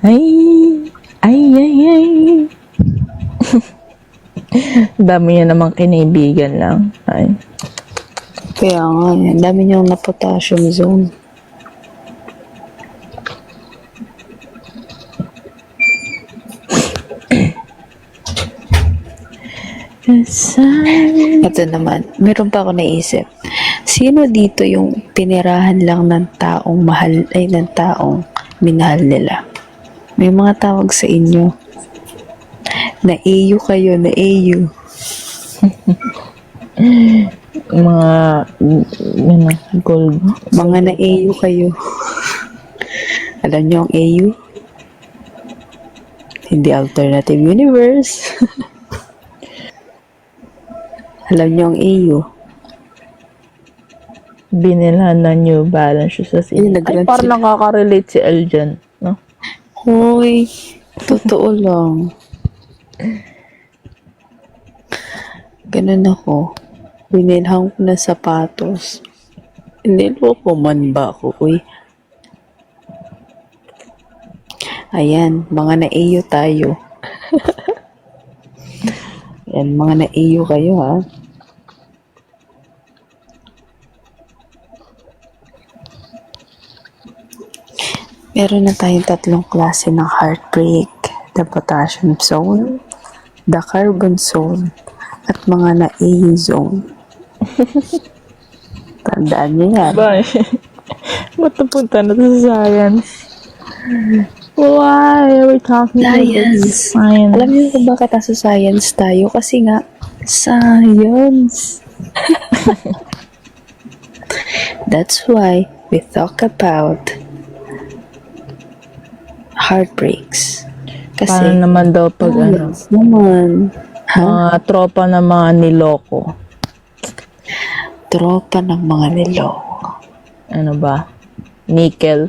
Ay, ay, ay, ay. Dami niya namang kinibigan lang. Ay. Kaya nga, yan. Dami niyong na potassium zone. Ito naman, meron pa ako naisip. Sino dito yung pinirahan lang ng taong mahal, ay ng taong minahal nila? May mga tawag sa inyo. Na-AU kayo, na-AU. Mga, ano, gold. Mga na-AU kayo. Alam niyo ang AU? Hindi alternative universe. Alam niyo ang AU? Binilhan na New Balance shoes sa Ay, sila. Ay, nag-rant parang sila. nakaka-relate si El dyan, no? Hoy, totoo lang. Ganun ako. Binilhan ko na sapatos. Niloko man ba ako, uy? Ayan, mga na-AU tayo. Ayan, mga na-AU kayo, ha? Meron na tayong tatlong klase ng heartbreak. The potassium zone, the carbon zone, at mga na-AU zone. Tandaan niyo yan. Ba, ba't napunta na to sa science? Why are we talking about Science. science? Alam niyo kung bakit nasa science tayo? Kasi nga, science. That's why we talk about heartbreaks. Kasi, Paano naman daw pag ano? yes naman. Ha? Mga tropa na mga niloko. Tropa ng mga niloko. Ano ba? Nickel.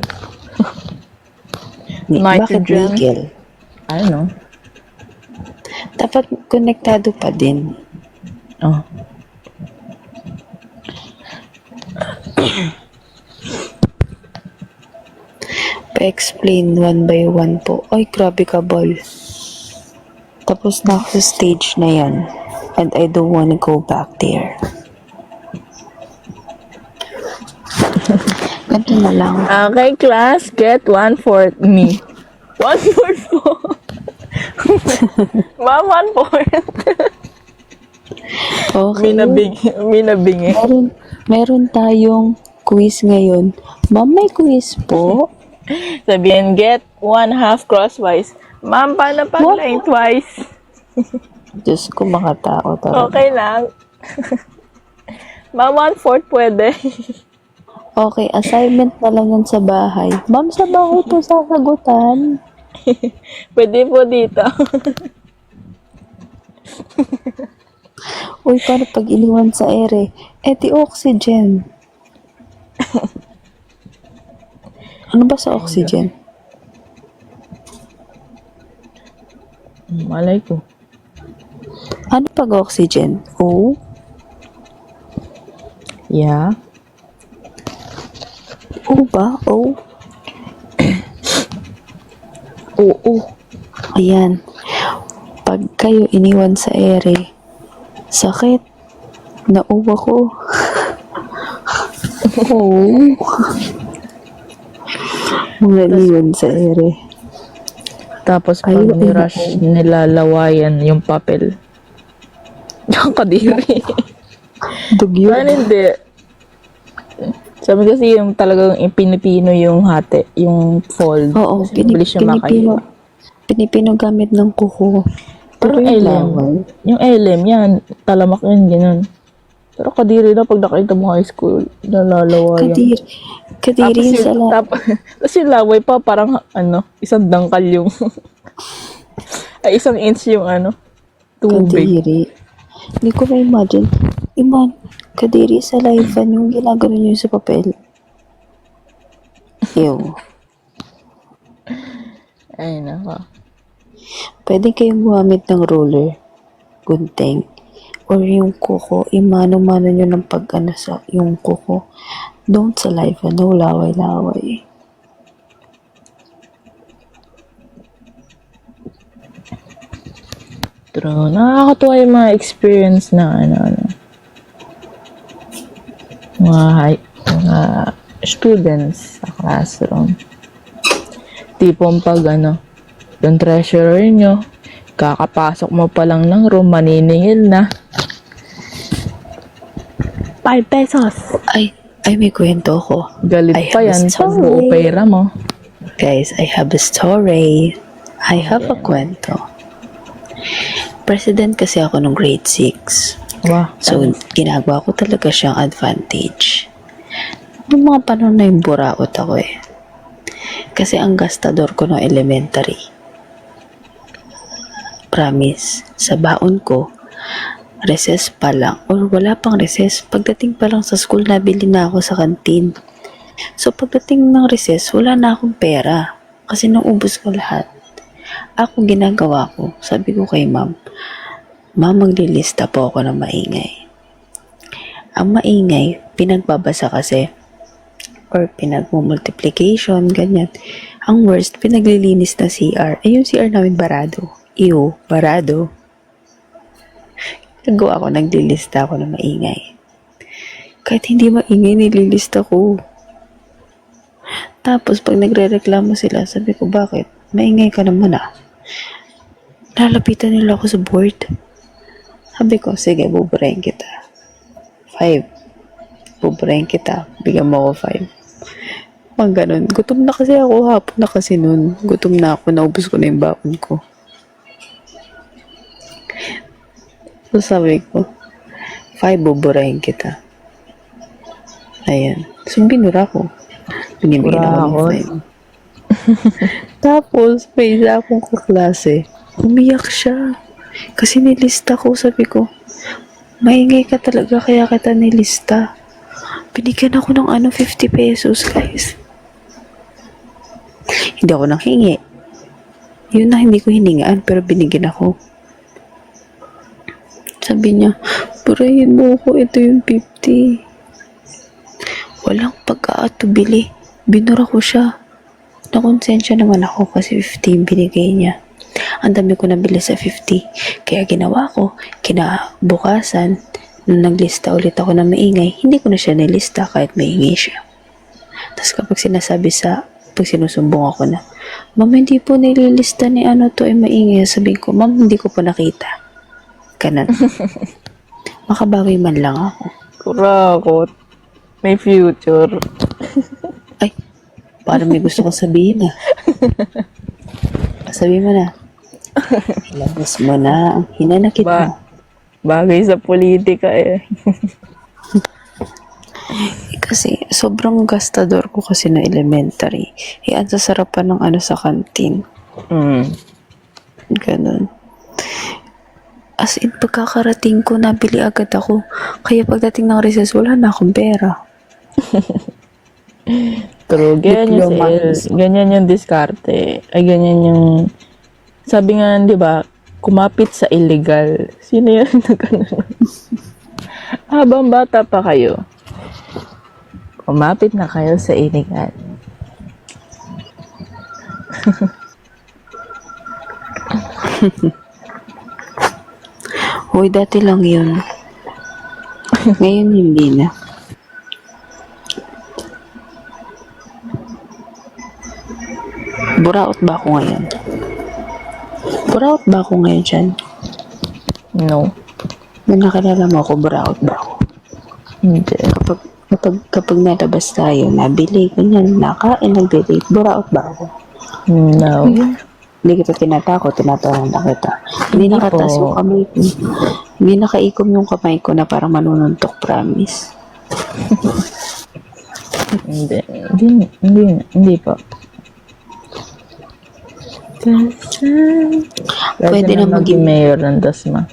Bakit Nitrogen. nickel? I don't know. Dapat konektado pa din. Oh. Pa-explain one by one po. Ay, grabe ka, ball. Tapos na ako sa stage na yan. And I don't wanna go back there. Ganito na lang. Okay, class, get 1/4 me. 1/4 po. Ma, 1/4. Okay. Minabingi. Meron tayong quiz ngayon. Ma'am, may quiz po? Sabihin, get 1/2 crosswise. Ma'am, paano pag lengthwise? Diyos ko, makatao talaga. Okay lang. Ma'am, 1/4 pwede. Okay, assignment na lang yan sa bahay. Ma'am, sa bahay po sasagutan. Pwede po dito. Uy, paano pag iniwan sa ere? Di oxygen. Ano ba sa oxygen? Malay ko. Ano pag oxygen? O? Yeah. O ba? O? Oo. Ayan. Pag kayo iniwan sa ere, sakit. Nauwa ko. Oo. Mga iniwan sa ere. Tapos pag Ay, ni-rush, nilalawayan yung papel. Yung kadiri. Dugyo. Paano hindi? Sabi kasi yung talagang pinipino yung hati, yung fold. Oo, Kasi mabilis siya makayo. Pinipino gamit ng kuko. Pero Parang yung LM. laway. Yung LM, yan. Talamak yun, ganun. Pero kadiri na pag nakita mo high school, nalalawayan. Kadiri yung sala. Tapos yung laway pa, parang isang dangkal yung, ay isang inch yung tubig. Kadiri. Hindi ko ma-imagine. Kadiri sa live yung ginagano nyo sa papel. Ew. Ay, naka. Pwede kayong gumamit ng ruler, gunting, or yung kuko, imano-mano nyo ng sa yung kuko. Don't sa live, no laway-laway. True. Nakakatuwa yung mga experience na mga students sa classroom. Tipong pag yung treasurer nyo, kakapasok mo pa lang ng room, maniningil na. 5 pesos. Ay, may kwento ko. Galit I pa have a yan pag story. buo pera mo. Guys, I have a story. I have a kwento. President kasi ako nung grade 6. Wow. So, ginagawa ko talaga siyang advantage. Noong mga panahon na yung buraot ako eh. Kasi ang gastador ko no elementary. Promise, sa baon ko, recess pa lang, or wala pang recess, pagdating pa lang sa school, nabili na ako sa kantin. So, pagdating ng recess, wala na akong pera. Kasi naubos ko lahat. Ako ginagawa ko, sabi ko kay ma'am, maglilista po ako ng maingay. Ang maingay, pinagbabasa kasi, or pinagmumultiplication, ganyan. Ang worst, pinaglilinis na CR. Yung CR namin barado. Barado. Nagawa ako, naglilista ako ng maingay. Kahit hindi maingay, nililista ko. Tapos, pag nagre-reklamo sila, sabi ko, bakit? Maingay ka naman Lalapitan nila ako sa board. Sabi ko, sige, buburahin kita. 5. Buburahin kita. Bigyan mo ako 5. Pag ganun. Gutom na kasi ako. Hapon na kasi nun. Gutom na ako. Naubos ko na yung baon ko. So, sabi ko, 5, buburahin kita. Ayan. So, binura ko. Binibigyan ako ng 5. Tapos, may isa akong kaklase. Umiyak siya. Kasi nilista ko, sabi ko, maingay ka talaga kaya kita nilista. Binigyan ako ng 50 pesos, guys. Hindi ako nang hingi. Yun na hindi ko hiningaan, pero binigyan ako. Sabi niya, burahin mo ko, ito yung 50. Walang pagkaatubili. Binura ko siya. Nakonsensya naman ako kasi 15 binigay niya. Ang dami ko nabili sa 50. Kaya ginawa ko, kinabukasan, nung naglista ulit ako ng maingay, hindi ko na siya nilista kahit maingay siya. Tapos kapag pag sinusumbong ako na, ma'am, hindi po nililista ni to ay maingay. Sabihin ko, ma'am, hindi ko po nakita. Kanan. Makabawi man lang ako. Kurakot. May future. Ay, parang may gusto ko sabihin ah. Sabihin mo na. Ilabas mo na ang hinanakit mo. Bagay sa politika eh. Kasi sobrang gastador ko kasi na elementary. Ang sasarapan ng ano sa kantin. Ganun. As in, pagkakarating ko, nabili agad ako. Kaya pagdating ng recess, wala na akong pera. True, Diploma. ganyan yung diskarte. Ay, ganyan yung, sabi nga, di ba, kumapit sa illegal. Sino yan? Habang bata pa kayo, kumapit na kayo sa illegal. Hoy, dati lang yun. Ngayon hindi na. Buraot ba ako ngayon? Buraot ba ako ngayon dyan? No. May nakilala mo ako, buraot ba ako? Hindi. Kapag nalabas tayo, nabili, ganyan, nakain, nagbili, buraot ba ako? No. Hindi kita tinatawanan na kita. Hindi Hindi nakataas po. yung kamay ko. Hindi nakaikom yung kamay ko na parang manununtok, promise. Hindi pa. Pwede na maging mayor ng Dasma.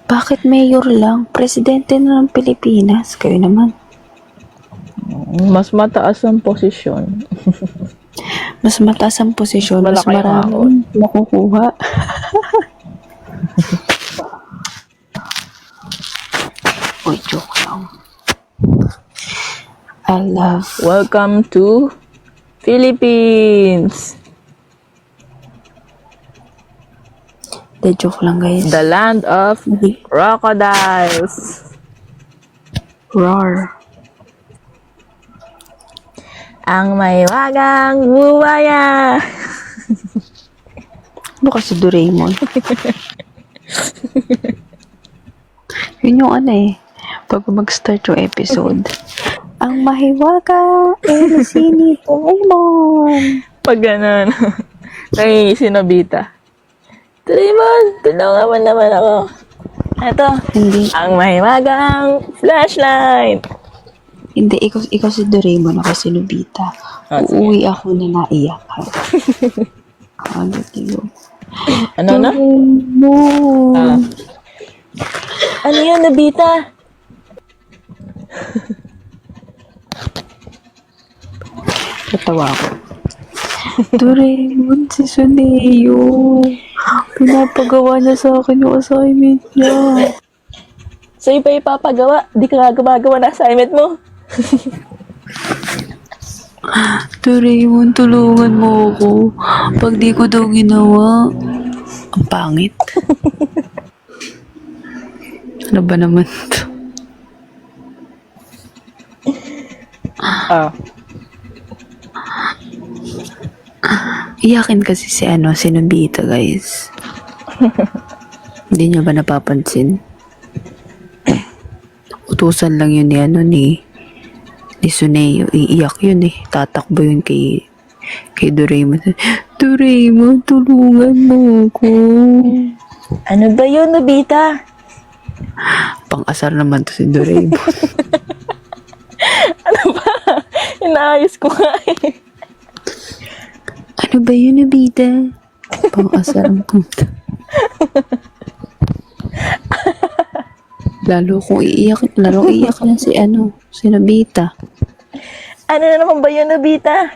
Bakit mayor lang? Presidente na ng Pilipinas. Kayo naman. Mas mataas ang posisyon. Mas mataas ang posisyon, mas Malaki ang maraming makukuha. Uy, joke lang. I love... Welcome to Philippines! The joke lang, guys. The land of crocodiles! Roar. Ang may wagang buwaya! Ano kasi Doraemon? Yun yung ano eh. Pag mag-start yung episode. Ang mahiwaga ay si ni Doraemon. Pag ganun. Kay Sinobita. Doraemon, tulungan mo naman ako. Ito, Hindi. ang mahiwagang flashlight! Hindi, ikaw si Doraemon, ako si Nobita. Uuwi ako na naiyak. Ano tayo? Ano na? Doraemon. Ano yun, Nobita? Natawa ako. Doraemon, si Suneo. Pinapagawa niya sa akin yung assignment niya. Sa'yo pa ipapagawa? Di ka nga gumagawa na assignment mo? Doraemon, tulungan mo ako. Pag di ko daw ginawa, ang pangit. Ano ba naman to? Iyakin kasi si Nobita, guys. Hindi niyo ba napapansin? Utusan lang yun ni Suneo. Iiyak yun eh. Tatakbo yun kay Doraemon. Doraemon, tulungan mo ako. Ano ba yun, Nobita? Pang-asar naman to si Doraemon. Inaayos ko nga eh. Ano ba yun, Nobita? Pang-asar ang puta. Lalong iiyak na si Nobita. Ano na naman ba yun, Nobita?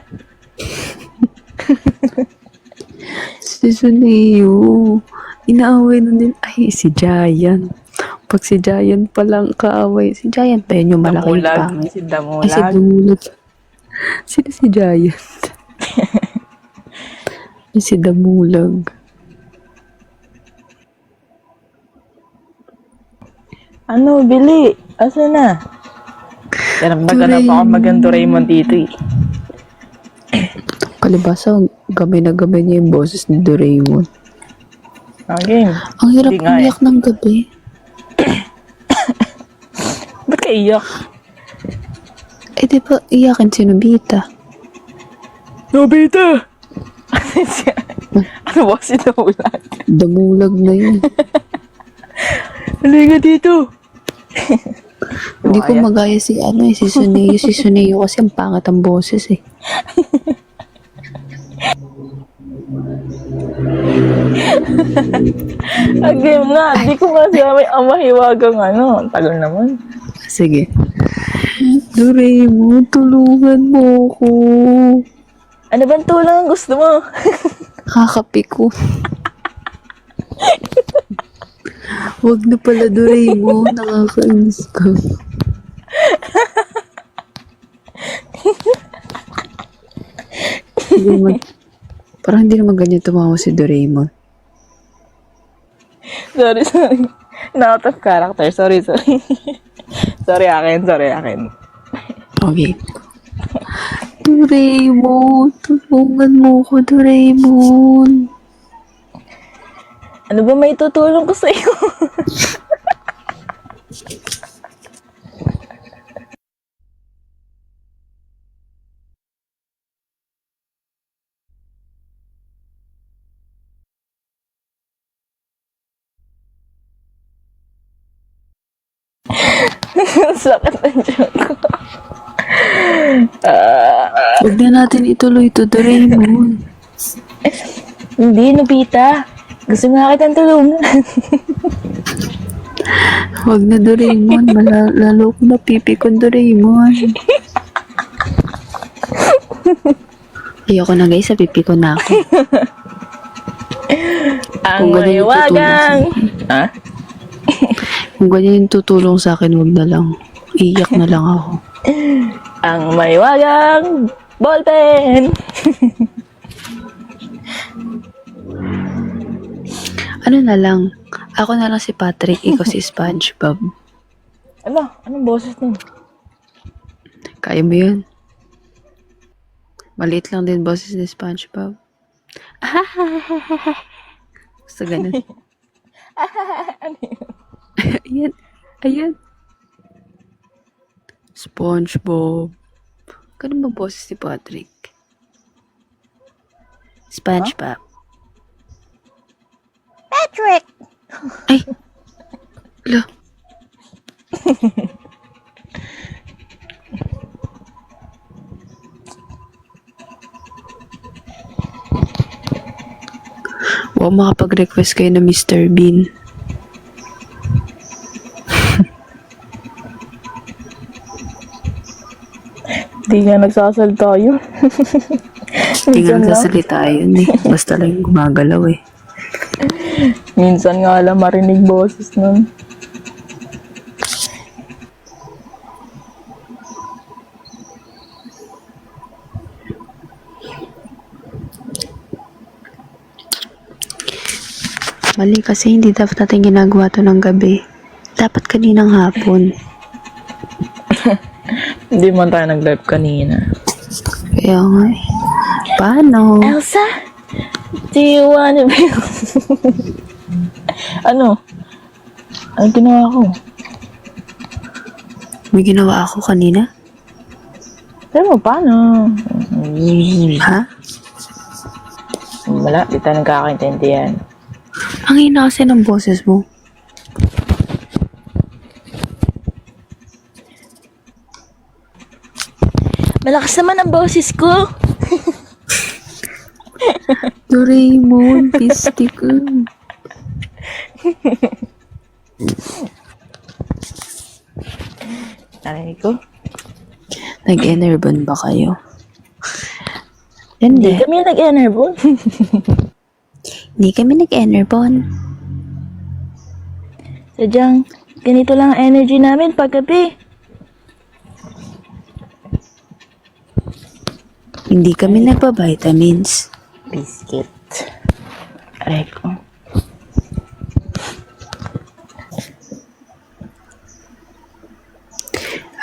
Si Suneo. Inaaway na din. Ay, si Giant. Pag si Giant palang kaaway. Si Giant ba yun yung malaki pangit? Si Ay, si Damulag. Damulag. Sino si Giant? Ay, si Damulag. Ano, Bili? Asa na? Naghanap ako maganda Raymond dito eh. Palibasa, gamay na gamay niya yung boses ni Doraemon. Okay. Ang hirap Hindi nga umiyak ng gabi. Ba't ka iyak? Eh, di ba iyakin si Nobita? Nobita! Ano ba si Damulag? Damulag na yun. Halika dito! Hindi ko magaya si si Suneo. Si Suneo kasi ang pangat ang boses eh. Again na, di ko kasi may amahiwagang Ang tagal naman. Sige. Doraemon, tulungan mo ko. Ano bang tulong ang gusto mo? Kakapiko. Wag na pala, Doraemon. Nakakainis ka. Hindi naman, parang hindi naman ganyan tumawa si Doraemon. Sorry. Na out of character. Sorry. sorry akin. Okay. Doraemon, tulungan mo ko, Doraemon. Ano ba may tutulong ko sa iyo? Sakit ang tiyan ko. Huwag na natin ituloy to, Doraemon. Hindi, Nobita. Gusto nga kitang tulungan. Huwag na, Doraemon. Lalo ko napipikon, Doraemon. Ayoko na guys, napipikon na ako. Ang mahiwagang. Ha? Kung ganyan yung tutulong sa akin, huwag na lang. Iyak na lang ako. Ang mahiwagang ballpen. Ano na lang? Ako na lang si Patrick, ikaw si SpongeBob. Anong boses nun? Kaya mo yun? Maliit lang din boses ni SpongeBob. Gusto ganun. Ayan. SpongeBob. Ganun ba boses ni Patrick? SpongeBob. Patrick! Ay! Lo. Wow, makapag-request kayo na Mr. Bean. Hindi nga nagsasalita yun. Hindi nga Minsan lang. nagsasalita yun eh. Basta lang gumagalaw eh. Minsan nga lang marinig boses nun. Mali kasi hindi dapat natin ginagawa to ng gabi. Dapat kaninang hapon. Hindi man tayo nag-live kanina. Kaya nga eh. Paano? Elsa? Do you wanna be... Ano? Ano ginawa ko? May ginawa ako kanina? Pero mo, paano? Ha? Wala, di tayo nagkakaintindihan. Ang hina kasi ng boses mo. Malakas naman ang boses ko. Doraemon, piste ko. Narinig ko? Nag-enerbon ba kayo? Hindi Hindi. kami nag-enerbon. Hindi kami nag-enerbon. Sadyang, ganito lang ang energy namin paggabi. Hindi kami nagpa-vitamins. Biscuit. Aray ko.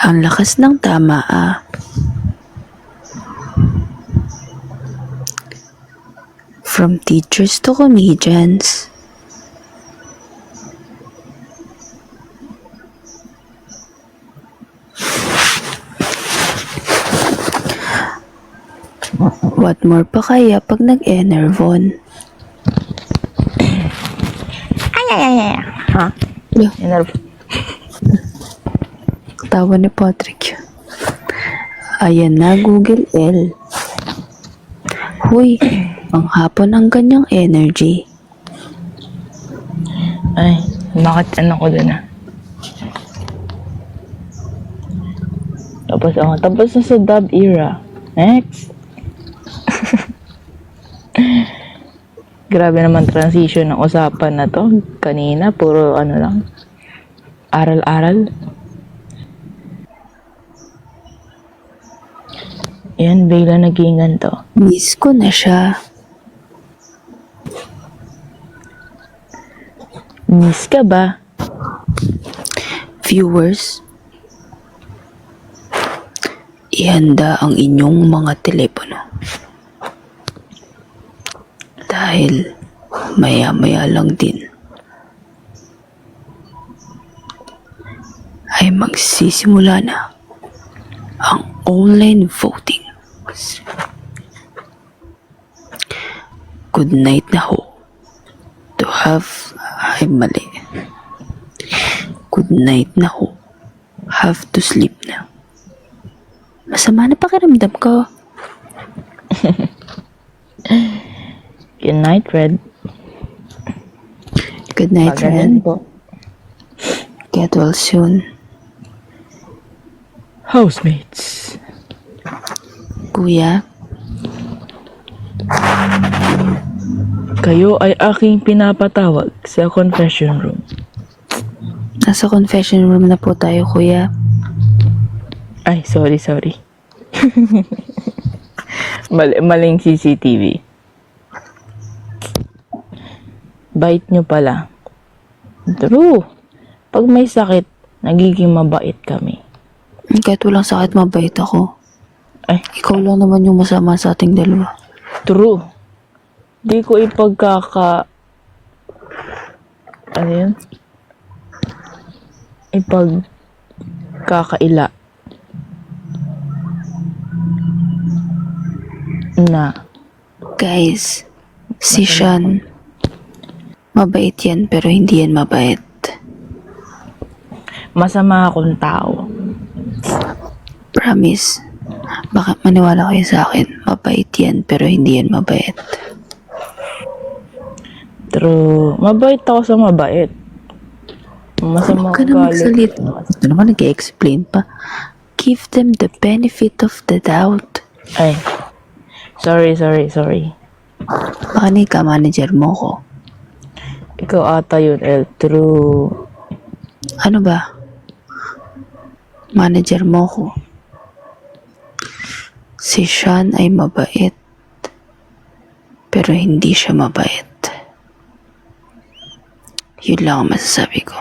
Ang lakas ng tama From teachers to comedians. What more pa kaya pag nag-enervon? Ha? Yeah. Enerv- Tawa ni Patrick. Ayan na, Google L. Huy, ang hapon ang ganyang energy. Ay, bakit ano ko dun ah? Tapos na sa dub era. Next. Grabe naman transition ng usapan na to. Kanina, puro ano lang. Aral-aral. Yan, bigla naging ganito. Miss ko na siya. Miss ka ba? Viewers, ihanda ang inyong mga telepono. Dahil maya-maya lang din ay magsisimula na ang online voting. Good night na ho. To have ay mali. Good night na ho. Have to sleep na. Masama na pakiramdam ko. Good night, Red. Good night, Pagalan friend. po. Get well soon. Housemates. Kuya, Kayo ay aking pinapatawag sa confession room. nasa confession room na po tayo, kuya. Ay, sorry. Maling CCTV. Bait nyo pala. True. Pag may sakit, nagiging mabait kami. Kahit walang sakit, mabait ako. Ay, Ikaw lang naman yung masama sa ating dalawa. true. Di ko ano yun? Ipagkakaila na Guys, si Sean, mabait yan pero hindi yan mabait. masama akong tao. Promise. Baka maniwala kayo sa akin. Mabait yan pero hindi yan mabait. True. Mabait ako sa mabait. Masama Huwag ka na magsalit. Ito naman nag-explain pa. Give them the benefit of the doubt. Ay. Sorry. Baka ni ka-manager mo ko. Ikaw ata yun, El. True. Ano ba? Manager mo ko. Si Sean ay mabait. Pero hindi siya mabait. Yun lang ang masasabi ko.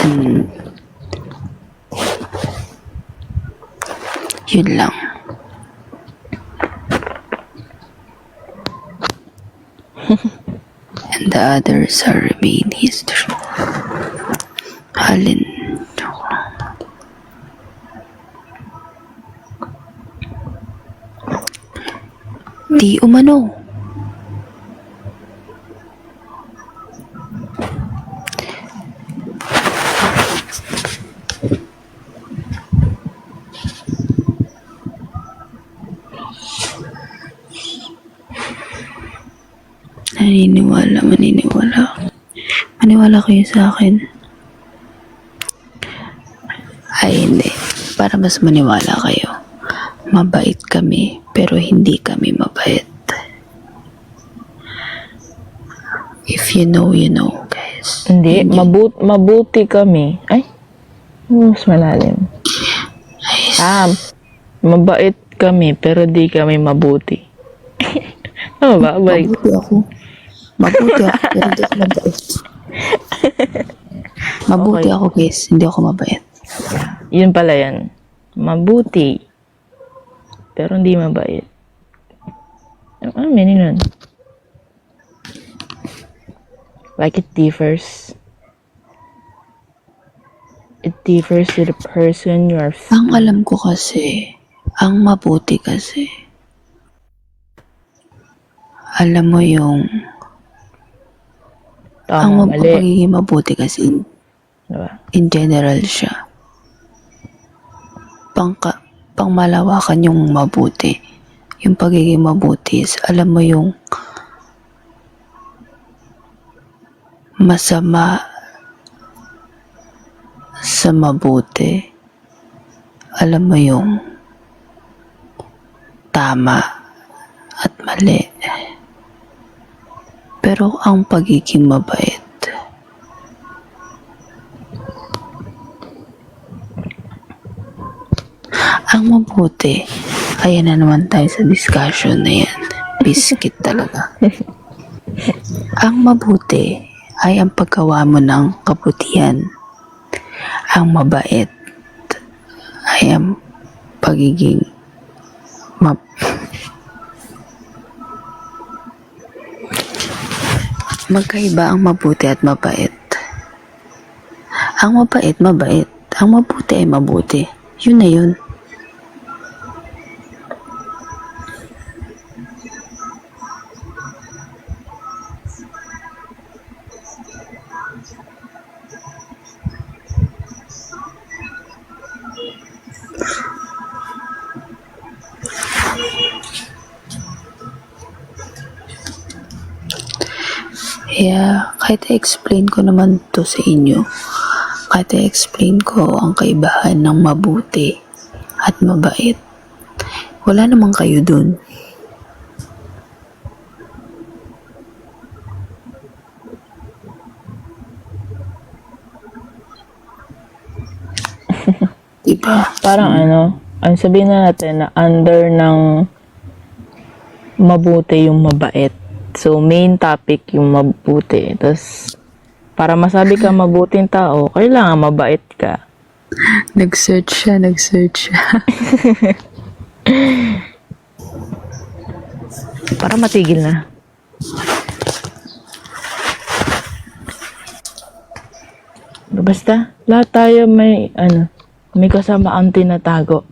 And yun lang. And the others are remain history. Halin. Di umano. Maniwala kayo sa akin. Ay, hindi. Para mas maniwala kayo. Mabait kami, pero hindi kami mabait. If you know, you know, guys. Hindi. Mabuti kami. Ay. Mas malalim. Mabait kami, pero di kami mabuti. Ano ba? Balik. Mabuti ako, pero hindi ako mabait. Mabuti Okay. ako, guys. Hindi ako mabait. Yun pala yan. Mabuti. Pero hindi mabait. Ano meaning nun? Like it differs. It differs to the person you are. Ang alam ko kasi, ang mabuti kasi, alam mo yung, Tama, ang mali. pagiging mabuti kasi, Diba? in general siya. Pangmalawakan yung mabuti. Yung pagiging mabuti is, alam mo yung masama sa mabuti. Alam mo yung tama at mali. Pero ang pagiging mabait, ang mabuti, ayan na naman tayo sa discussion na yan. Biscuit talaga. Ang mabuti ay ang paggawa mo ng kabutihan. Ang mabait ay ang pagiging magkaiba ang mabuti at mabait. Ang mabait, mabait. Ang mabuti ay mabuti. Yun na yun. Kaya kahit i-explain ko naman to sa inyo, kahit i-explain ko ang kaibahan ng mabuti at mabait, wala namang kayo dun. Diba? Parang ang sabihin na natin na under ng mabuti yung mabait. So, main topic yung mabuti. Tapos, para masabi ka mabuting tao, kailangan mabait ka. Nag-search siya. Para matigil na. Basta, lahat tayo may kasama ang tinatago.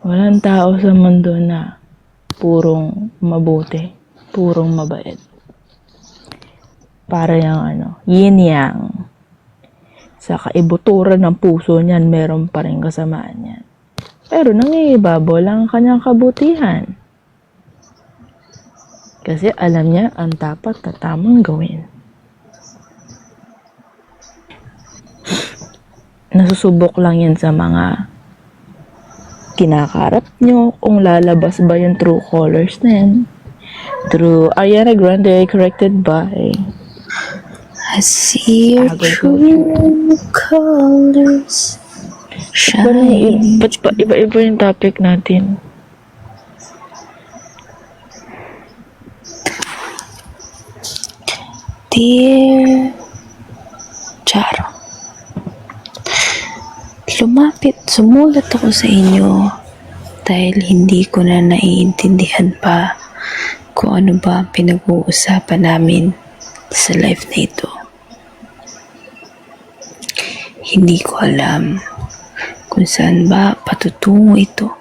Walang tao sa mundo na purong mabuti, purong mabait. Para yung yin yang. Sa kaibuturan ng puso niyan, meron pa rin kasamaan yan. Pero nangingibabaw lang ang kanyang kabutihan. Kasi alam niya ang dapat na tamang gawin. Nasusubok lang yan sa mga kinakarap nyo kung lalabas ba yung true colors na yan. True Ariana Grande, corrected by I see your true colors shine. Ba't ba iba-iba yung topic natin? Dear Charo, sumulat ako sa inyo dahil hindi ko na naiintindihan pa kung ano ba ang pinag-uusapan namin sa live na ito. Hindi ko alam kung saan ba patutungo ito.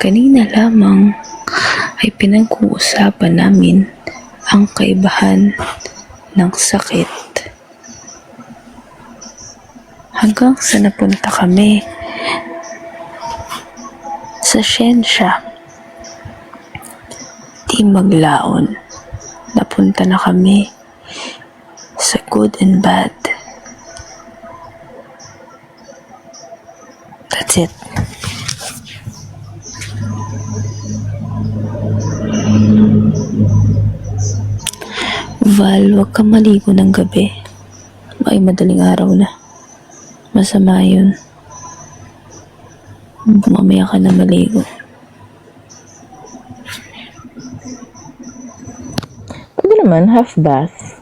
Kanina lamang ay pinag-uusapan namin ang kaibahan ng sakit. Hanggang sa napunta kami sa siyensya. Di maglaon. Napunta na kami sa good and bad. That's it. Val, huwag kang maligo ng gabi. Ay, madaling araw na. Masama yun. Mamaya ka na maligo. Pwede naman, half bath.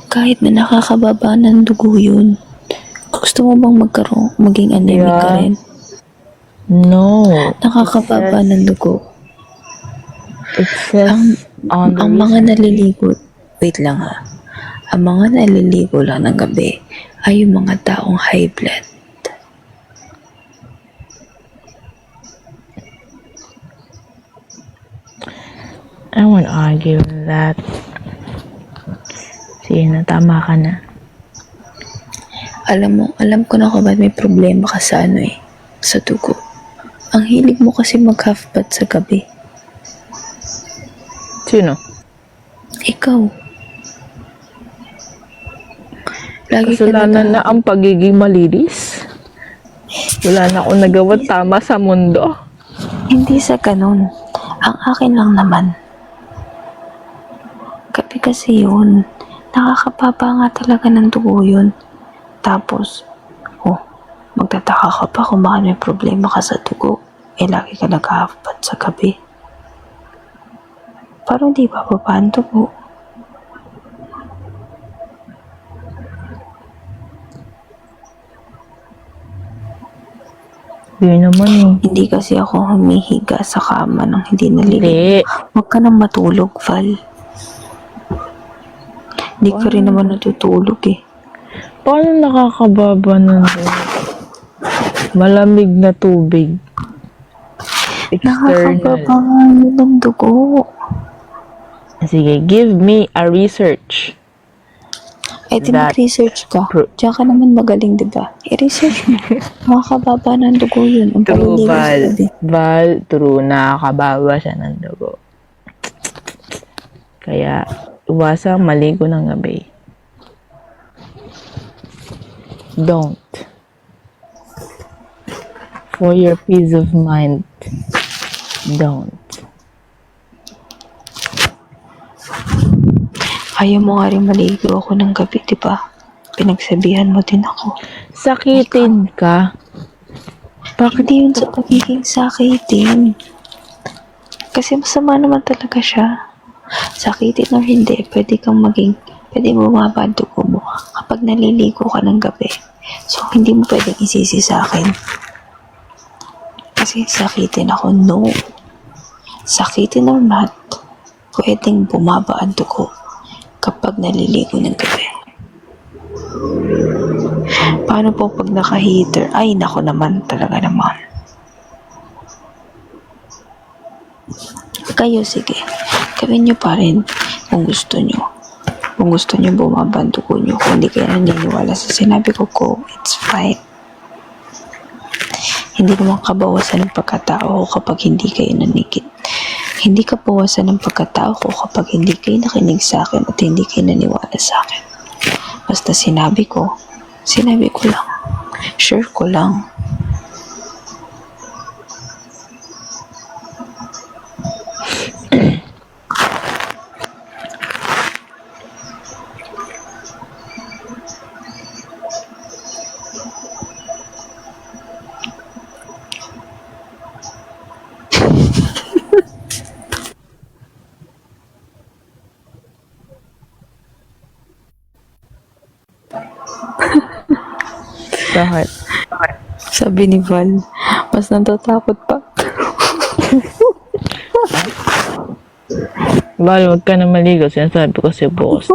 Kahit na nakakababa ng dugo yun, gusto mo bang maging anemic ka Yeah. rin? No. Nakakababa ng dugo. It says on the Ang mga naliligo, wait lang ha. Ang mga naliligo lang ng gabi ay yung mga taong high blood. I won't argue with that. Sige na, tama ka na. Alam ko na kung ba't may problema ka sa sa dugo. Ang hilig mo kasi mag-half bath sa gabi. Sino? Ikaw. Lagi ka Kasalanan na ang pagiging malinis. Wala na akong nagawa tama sa mundo. Hindi sa ganun. Ang akin lang naman. Gabi kasi yun. Nakakapapa nga talaga ng dugo yun. Tapos, magtataka ka pa kung bakit may problema ka sa dugo. Lagi ka nag-half bath sa gabi. Parang di ba ang dugo? Hindi naman eh. Hindi kasi ako humihiga sa kama nang hindi naliligo. Hindi. Huwag ka nang matulog, Val. Hindi ka rin naman natutulog eh. Paano nakakababa ng malamig na tubig? External. Nakakababa nga ng dugo. Sige, give me a research. Mag-research ka. Diyan ka naman magaling, di ba? I-research mo. Nakakababa ng dugo yun. Ang True, paliligo sa Val. gabi. Val, true. Nakakababa siya ng dugo. Kaya, iwasang maligo ng gabi. Don't. For your peace of mind, don't. Ayaw mo nga rin maligo ako ng gabi, di ba? Pinagsabihan mo din ako. Sakitin ka. Bakit Hindi yun sa pagiging sakitin. Kasi masama naman talaga siya. Sakitin o hindi, pwede bumaba ang dugo mo kapag naliligo ka ng gabi. So, hindi mo pwedeng isisi sa akin. Kasi sakitin ako, no. Sakitin or not, pwedeng bumaba ang dugo kapag naliligo ng gabi. Paano po pag naka-heater? Ay, nako naman, talaga naman. Kayo, sige. Gawin nyo pa rin kung gusto nyo. Kung gusto nyo bumaba ang dugo nyo. Kung hindi kayo naniniwala sa sinabi ko, it's fine. Hindi naman kabawasan ng pagkatao ko kapag hindi kayo nanikit. Hindi kabawasan ng pagkatao ko kapag hindi kayo nakinig sa akin at hindi kayo naniwala sa akin. Basta sinabi ko lang. Sure ko lang. Bakit? Sabi ni Val, mas natatakot pa. Val, huwag ka na maligo. Sinasabi ko si boss.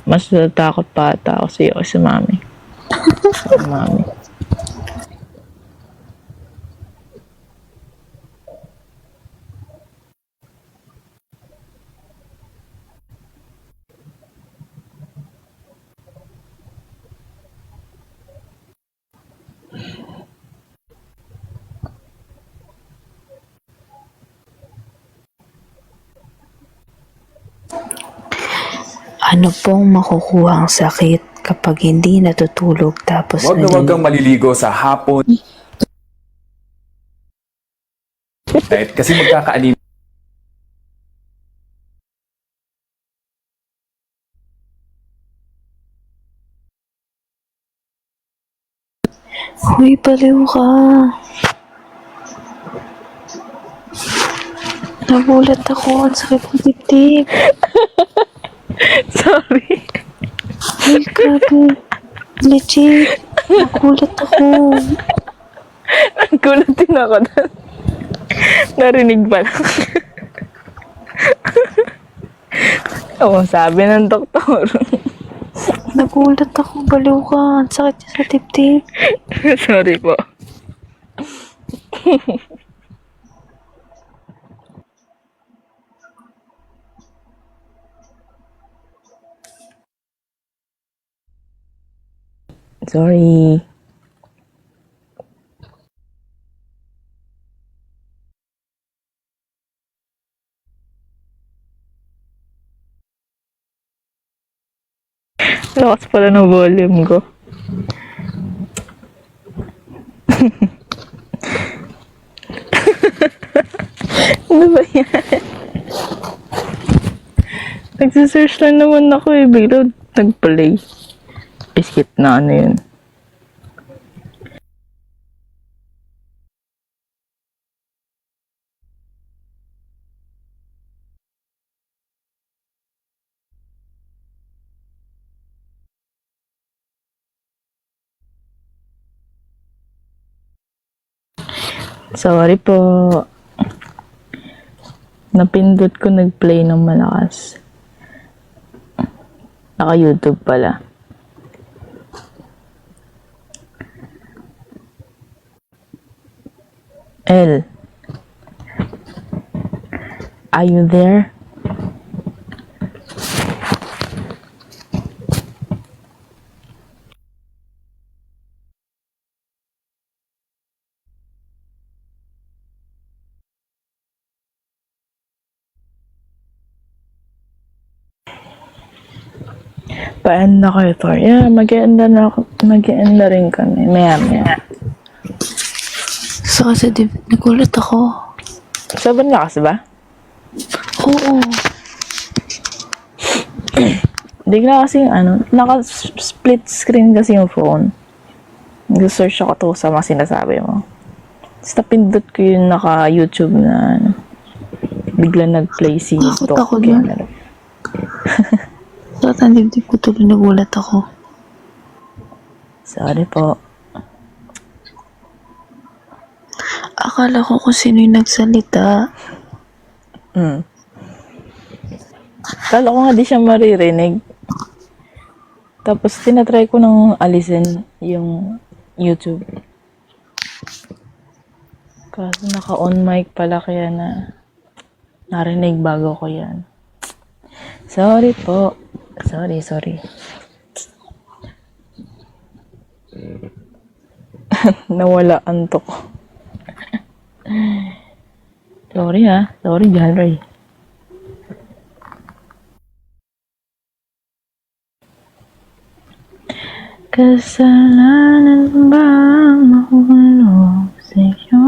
Mas natatakot pa ata ako sa'yo si mami. Si mami. Ano pong makukuha ang sakit kapag hindi natutulog tapos Huwag na huwag kang maliligo sa hapon. Kasi magkakaanin. Uy, baliw ka. Nagulat ako. Ang sakit ng dibdib. Sorry. Ay, grabe. Legit. Nagulat ako. Nagulat din ako doon. Narinig pa lang. Oo, sabi ng doktor. Nagulat ako. Baliw ka. Ang sakit niya sa dibdib. Sorry po. Sorry. Lakas pala ng volume ko. Ano ba yan? Nagsisearch lang naman ako eh. Bigla nag-play. Skip na ano yun. Sorry po. Napindot ko nag-play ng malakas. Naka-YouTube pala. L. Are you there? Pa-end na kayo, Thor. Yeah, mag-end na rin kami. Maya. So kasi nagulat ako. Sobrang lakas ba? Oo. Bigla kasi naka-split screen kasi yung phone. Nag-search ako to sa mga sinasabi mo. Tapos napindot ko yung naka-YouTube na bigla nag-play si Bakit Tok. ako dun? Bakit ang dibdib ko tuloy nagulat ako? Sorry po. Akala ko kung sino yung nagsalita. Kala ko nga di siya maririnig. Tapos tinatry ko nang alisin yung YouTube. Kaso naka-on mic pala kaya na narinig bago ko yan. Sorry po. Sorry. Nawala antok. Sorry ha. Sorry, John Ray. Kasalanan ba mahulog sa'yo?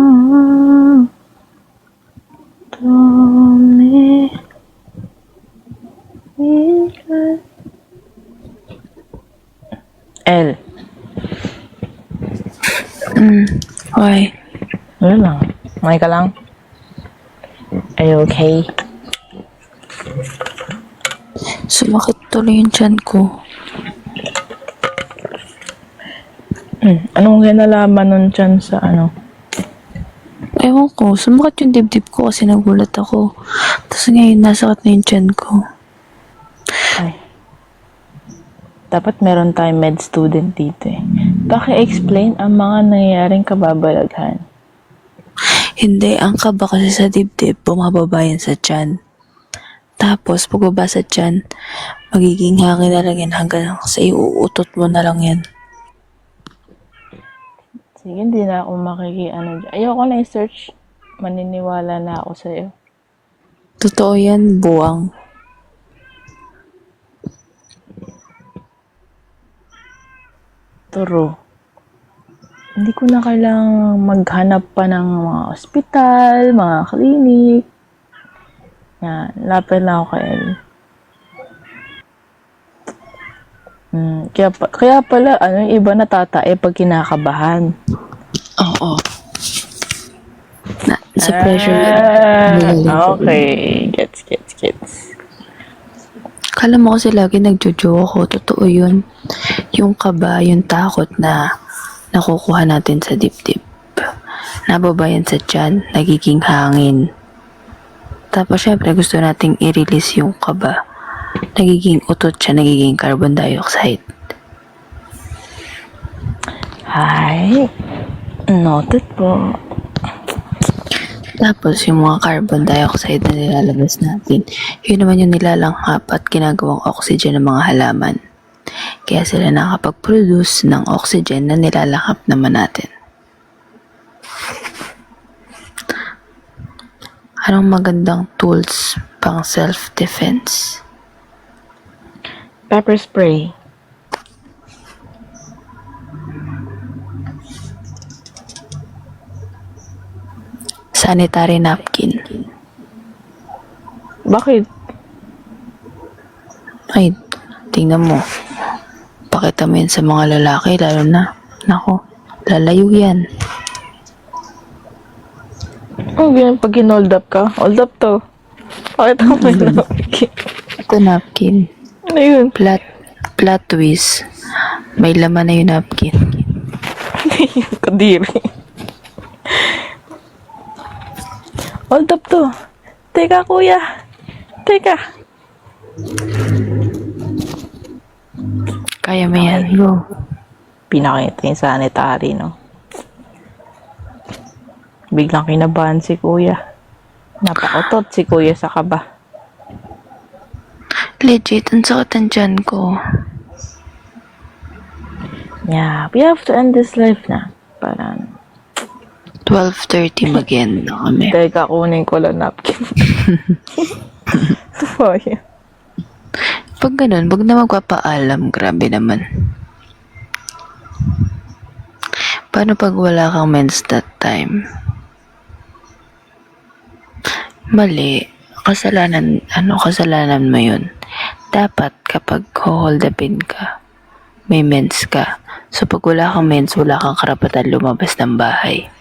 Tome L. Why? Wala lang. Okay ka lang? Are you okay? Sumakit tuloy yung tiyan ko. Anong kinalaman nun dyan sa ano? Ewan ko, sumakit yung dibdib ko kasi nagulat ako. Tapos ngayon, nasakit na yung tiyan ko. Ay. Dapat meron tayong med student dito eh. Paki-explain ang mga nangyayaring kababalaghan. Hindi, ang kaba kasi sa dibdib, bumababa yan sa tiyan. Tapos, pagbaba sa tiyan, magiging hangin na lang yan hanggang sa iuutot mo na lang yan. Sige, hindi na ako makikiano dyan. Ayoko na i-search. Maniniwala na ako sa'yo. Totoo yan, buwang. True. Hindi ko na kailangang maghanap pa ng mga ospital, mga klinik. Yan, lapit lang ako kay El. Kaya pala, yung iba natatae pag kinakabahan. Oo. Sa pressure. Okay. Gets. Kala mo kasi lagi nagjojo ako. Totoo yun. Yung kaba, yung takot na nakukuha natin sa dibdib. Nababa yan sa tiyan, nagiging hangin. Tapos syempre gusto nating i-release yung kaba. Nagiging utot siya, nagiging carbon dioxide. Ay, noted po. Tapos, yung mga carbon dioxide na nilalabas natin, yun naman yung nilalanghap at ginagawang oxygen ng mga halaman. Kaya sila nakapag-produce ng oxygen na nilalanghap naman natin. Anong magandang tools pang self-defense? Pepper spray. Sanitary napkin. Bakit? Ay, tingnan mo. Pakita mo yun sa mga lalaki, lalo na. Nako, lalayo yan. Ang ganyan pag hold up ka? Hold up to. Pakita mo yung napkin. Ito napkin. Ano yun? Plot twist. May laman na yung napkin. Kadiri. Hold up to. Teka, kuya. Teka. Kaya mo yan. Go. Pinakita yung sanitary, no? Biglang kinabahan si kuya. Napakutot si kuya sa kaba. Legit, ang sakit ang tiyan ko. Yeah, we have to end this life na. Parang, 12:30 mag-end na kami. teka, kunin ko lang napkin. Kuya. Pag ganun, wag na magpapaalam. Grabe naman. Paano pag wala kang mens that time? Mali. Kasalanan mo yun. Dapat kapag hold upin ka, may mens ka. So pag wala kang mens, wala kang karapatan lumabas ng bahay.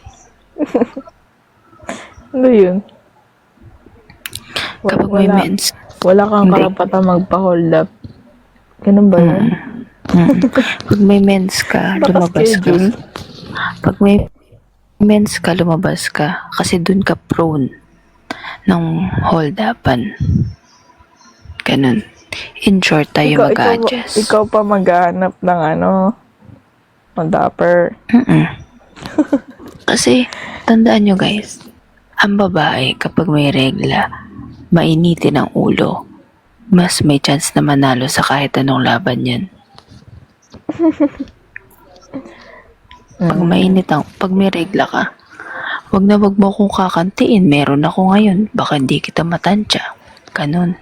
Ano yun? Kapag may mens, Wala kang Hindi. karapatan magpa-hold up. Ganun ba yun? pag may mens ka, lumabas ka. Naka-schedule. Pag may mens ka, lumabas ka. Kasi dun ka prone ng hold-upan. Ganun. In short, tayo mag-adjust. Ikaw pa maghanap ng hold upper. Kasi, tandaan nyo guys, ang babae kapag may regla, mainitin ang ulo. Mas may chance na manalo sa kahit anong laban yan. Pag may regla ka, wag mo kong kakantiin. Meron ako ngayon. Baka hindi kita matansya. Ganun.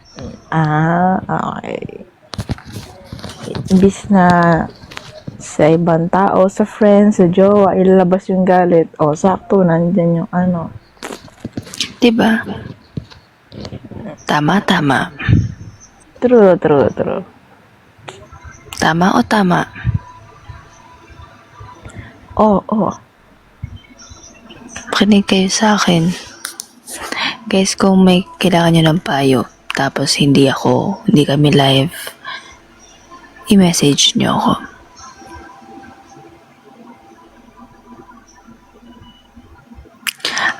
Ah, okay. Imbis na sa ibang tao, sa friends, sa jowa, ilalabas yung galit. O, sakto, nandyan yung Diba? Tama. True. Tama o tama? Oo. Makinig kayo sa akin. Guys, kung may kailangan nyo ng payo, tapos hindi kami live, i-message nyo ako.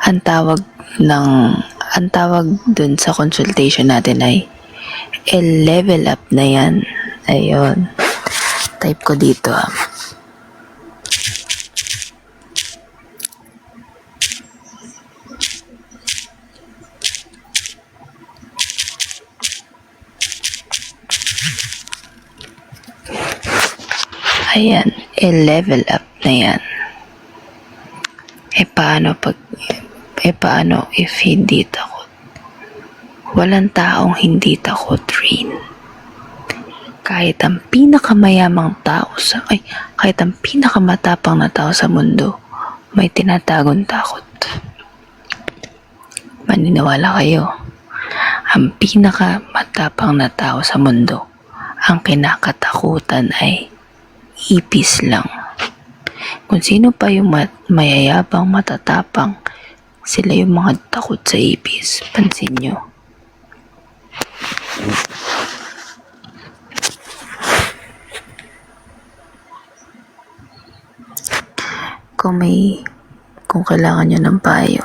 Ang tawag dun sa consultation natin ay level up na yan. Ayun. Type ko dito. Ayan. Level up na yan. Paano if hindi takot? Walang taong hindi takot, Rain. Kahit ang pinakamayamang tao kahit ang pinakamatapang na tao sa mundo, may tinatagong takot. Maniniwala kayo, ang pinakamatapang na tao sa mundo, ang kinakatakutan ay ipis lang. Kung sino pa yung mayayabang, matatapang, sila yung mga takot sa ipis. Pansin nyo. Kung kailangan nyo ng payo.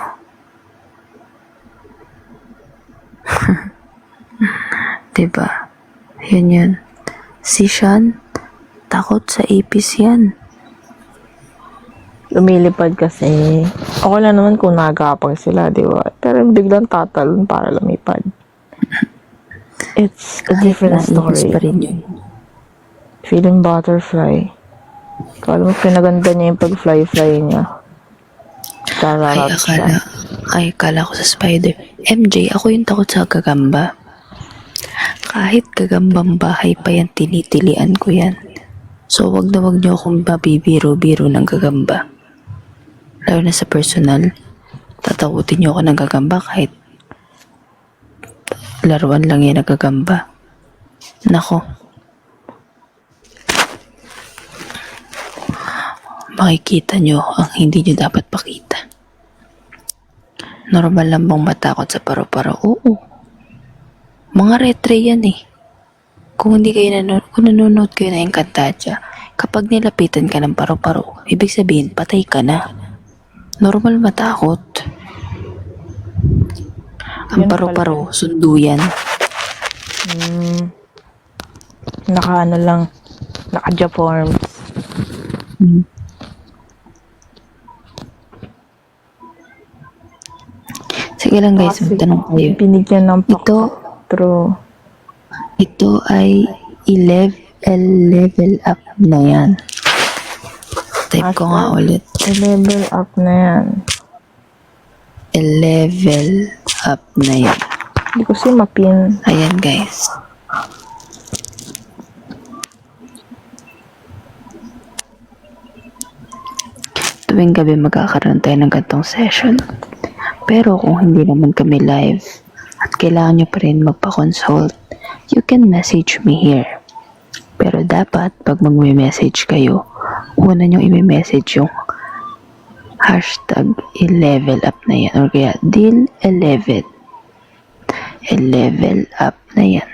Diba? Yun. Si Sean, takot sa ipis yan. lumilipad kasi. Okay lang naman kung nagapang sila, di ba? Pero biglang tatalon para lumipad. It's a different Naipis pa story. rin yun. Feeling butterfly. Kala mo pinaganda niya yung pag-fly-fly niya. Tararap siya. Akala ko sa spider. MJ, ako yung takot sa gagamba. Kahit gagambang bahay pa yan, tinitilian ko yan. So, wag na wag niyo akong mabibiro-biro ng gagamba. Lalo na sa personal. Tatakutin niyo ako ng gagamba kahit laruan lang yan ng gagamba. Nako. Makikita niyo ang hindi niyo dapat pakita. Normal lang bang matakot sa paro-paro? Oo. Mga retre yan eh. Kung nanonood kayo na Encantadia, kapag nilapitan ka ng paro-paro, ibig sabihin, patay ka na. Normal matakot. Ang Yun paro-paro, sundo yan. Naka-ano lang. Naka-Jaforms. Sige lang guys, magtanong kayo. Binigyan ng Ito, True. ito ay level up na yan. Type ko nga ulit. Level up na yan. Level up na yan. Hindi ko si mapin. Ayan guys. Tuwing gabi magkakaroon tayo ng gantong session. Pero kung hindi naman kami live at kailangan nyo pa rin magpa-consult, you can message me here. Pero dapat pag mag-message kayo, una nyo i-message yung hashtag i-level up na yan or kaya deal 11. I-level up na yan.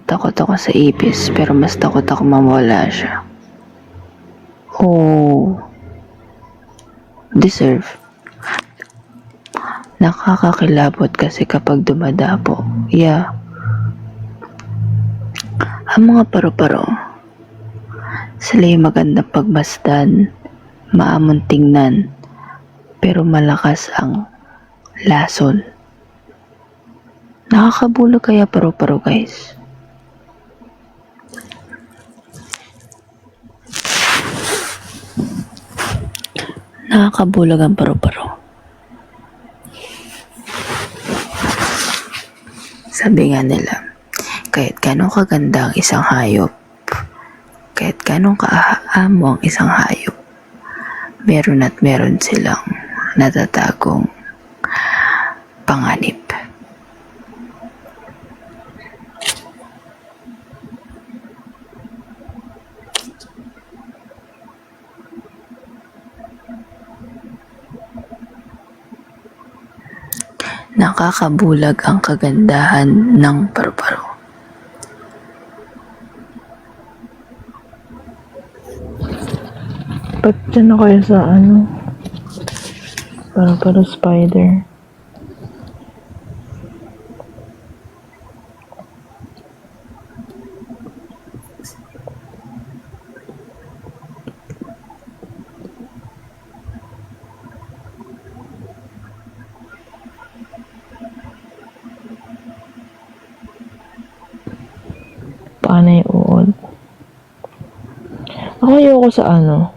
Takot ako sa ipis pero mas takot ako mawala siya. Oh, deserve. Nakakakilabot kasi kapag dumadapo. Yeah. Ang mga paro-paro, sila yung magandang pagmasdan, maamon tingnan, pero malakas ang lason. Nakakabulo kaya paro-paro guys. Nakakabulag ang paro-paro. Sabi nga nila, kahit ganong kaganda ang isang hayop, kahit ganong kaamo ang isang hayop, meron at meron silang natatagong panganib. Nakakabulag ang kagandahan ng paru-paro. Ba't dyan na kayo sa ano? Para spider. Paano yung uod? Ako ayoko sa ano.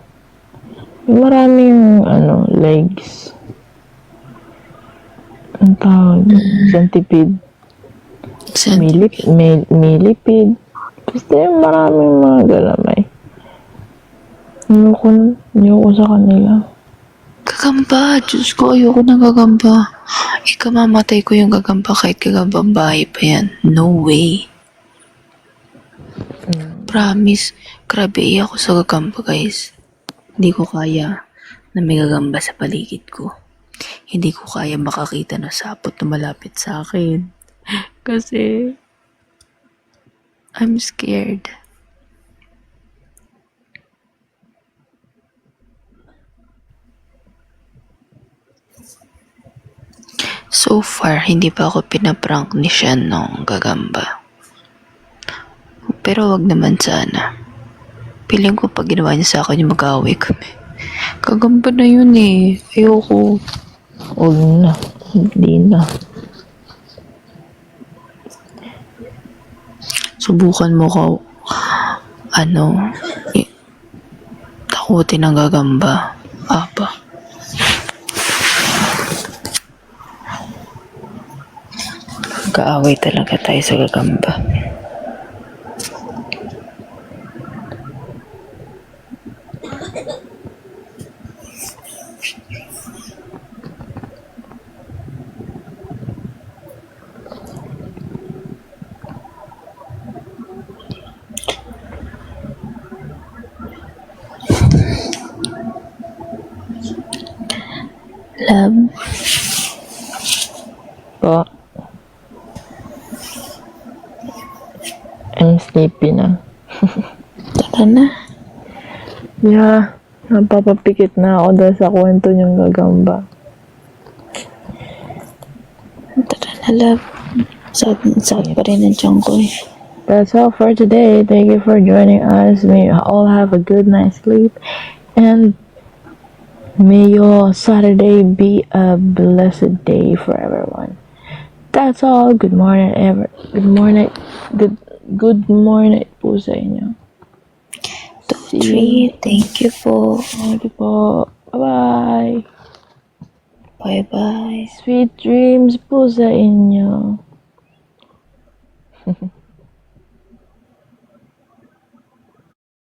Yung maraming ano, legs. Ang tawag? Centipede. Millipede. Basta yung maraming mga galamay. Ayoko sa kanila. Gagamba! Diyos ko, ayoko ng gagamba. Ikamamatay ko yung gagamba kahit gagambang bahay pa yan. No way. Promise. Grabe, iyak ko sa gagamba guys. Hindi ko kaya na may gagamba sa paligid ko. Hindi ko kaya makakita ng sapot na malapit sa akin. Kasi I'm scared. So far, hindi pa ako pinaprank ni Sean nung gagamba. Pero wag naman sana. Piling ko pag ginawa niya sa akin yung mag-aaway kami. Kagamba na yun eh. Ayoko. Huwag na. Hindi na. Subukan mo ka, takutin ang gagamba. Apa. Kaaway talaga tayo sa gagamba. Love, Po. I'm sleepy na. tara na. Yeah. Napapapikit na ako dahil sa kwento niyong gagamba. Tara na, love. Sakit pa rin ang tiyan ko eh. That's all for today. Thank you for joining us. May you all have a good night's sleep. And may your Saturday be a blessed day for everyone. That's all. Good morning, Good morning po sa inyo. 2, 3, thank you po. Thank you po. Bye-bye. Bye-bye. Sweet dreams po sa inyo.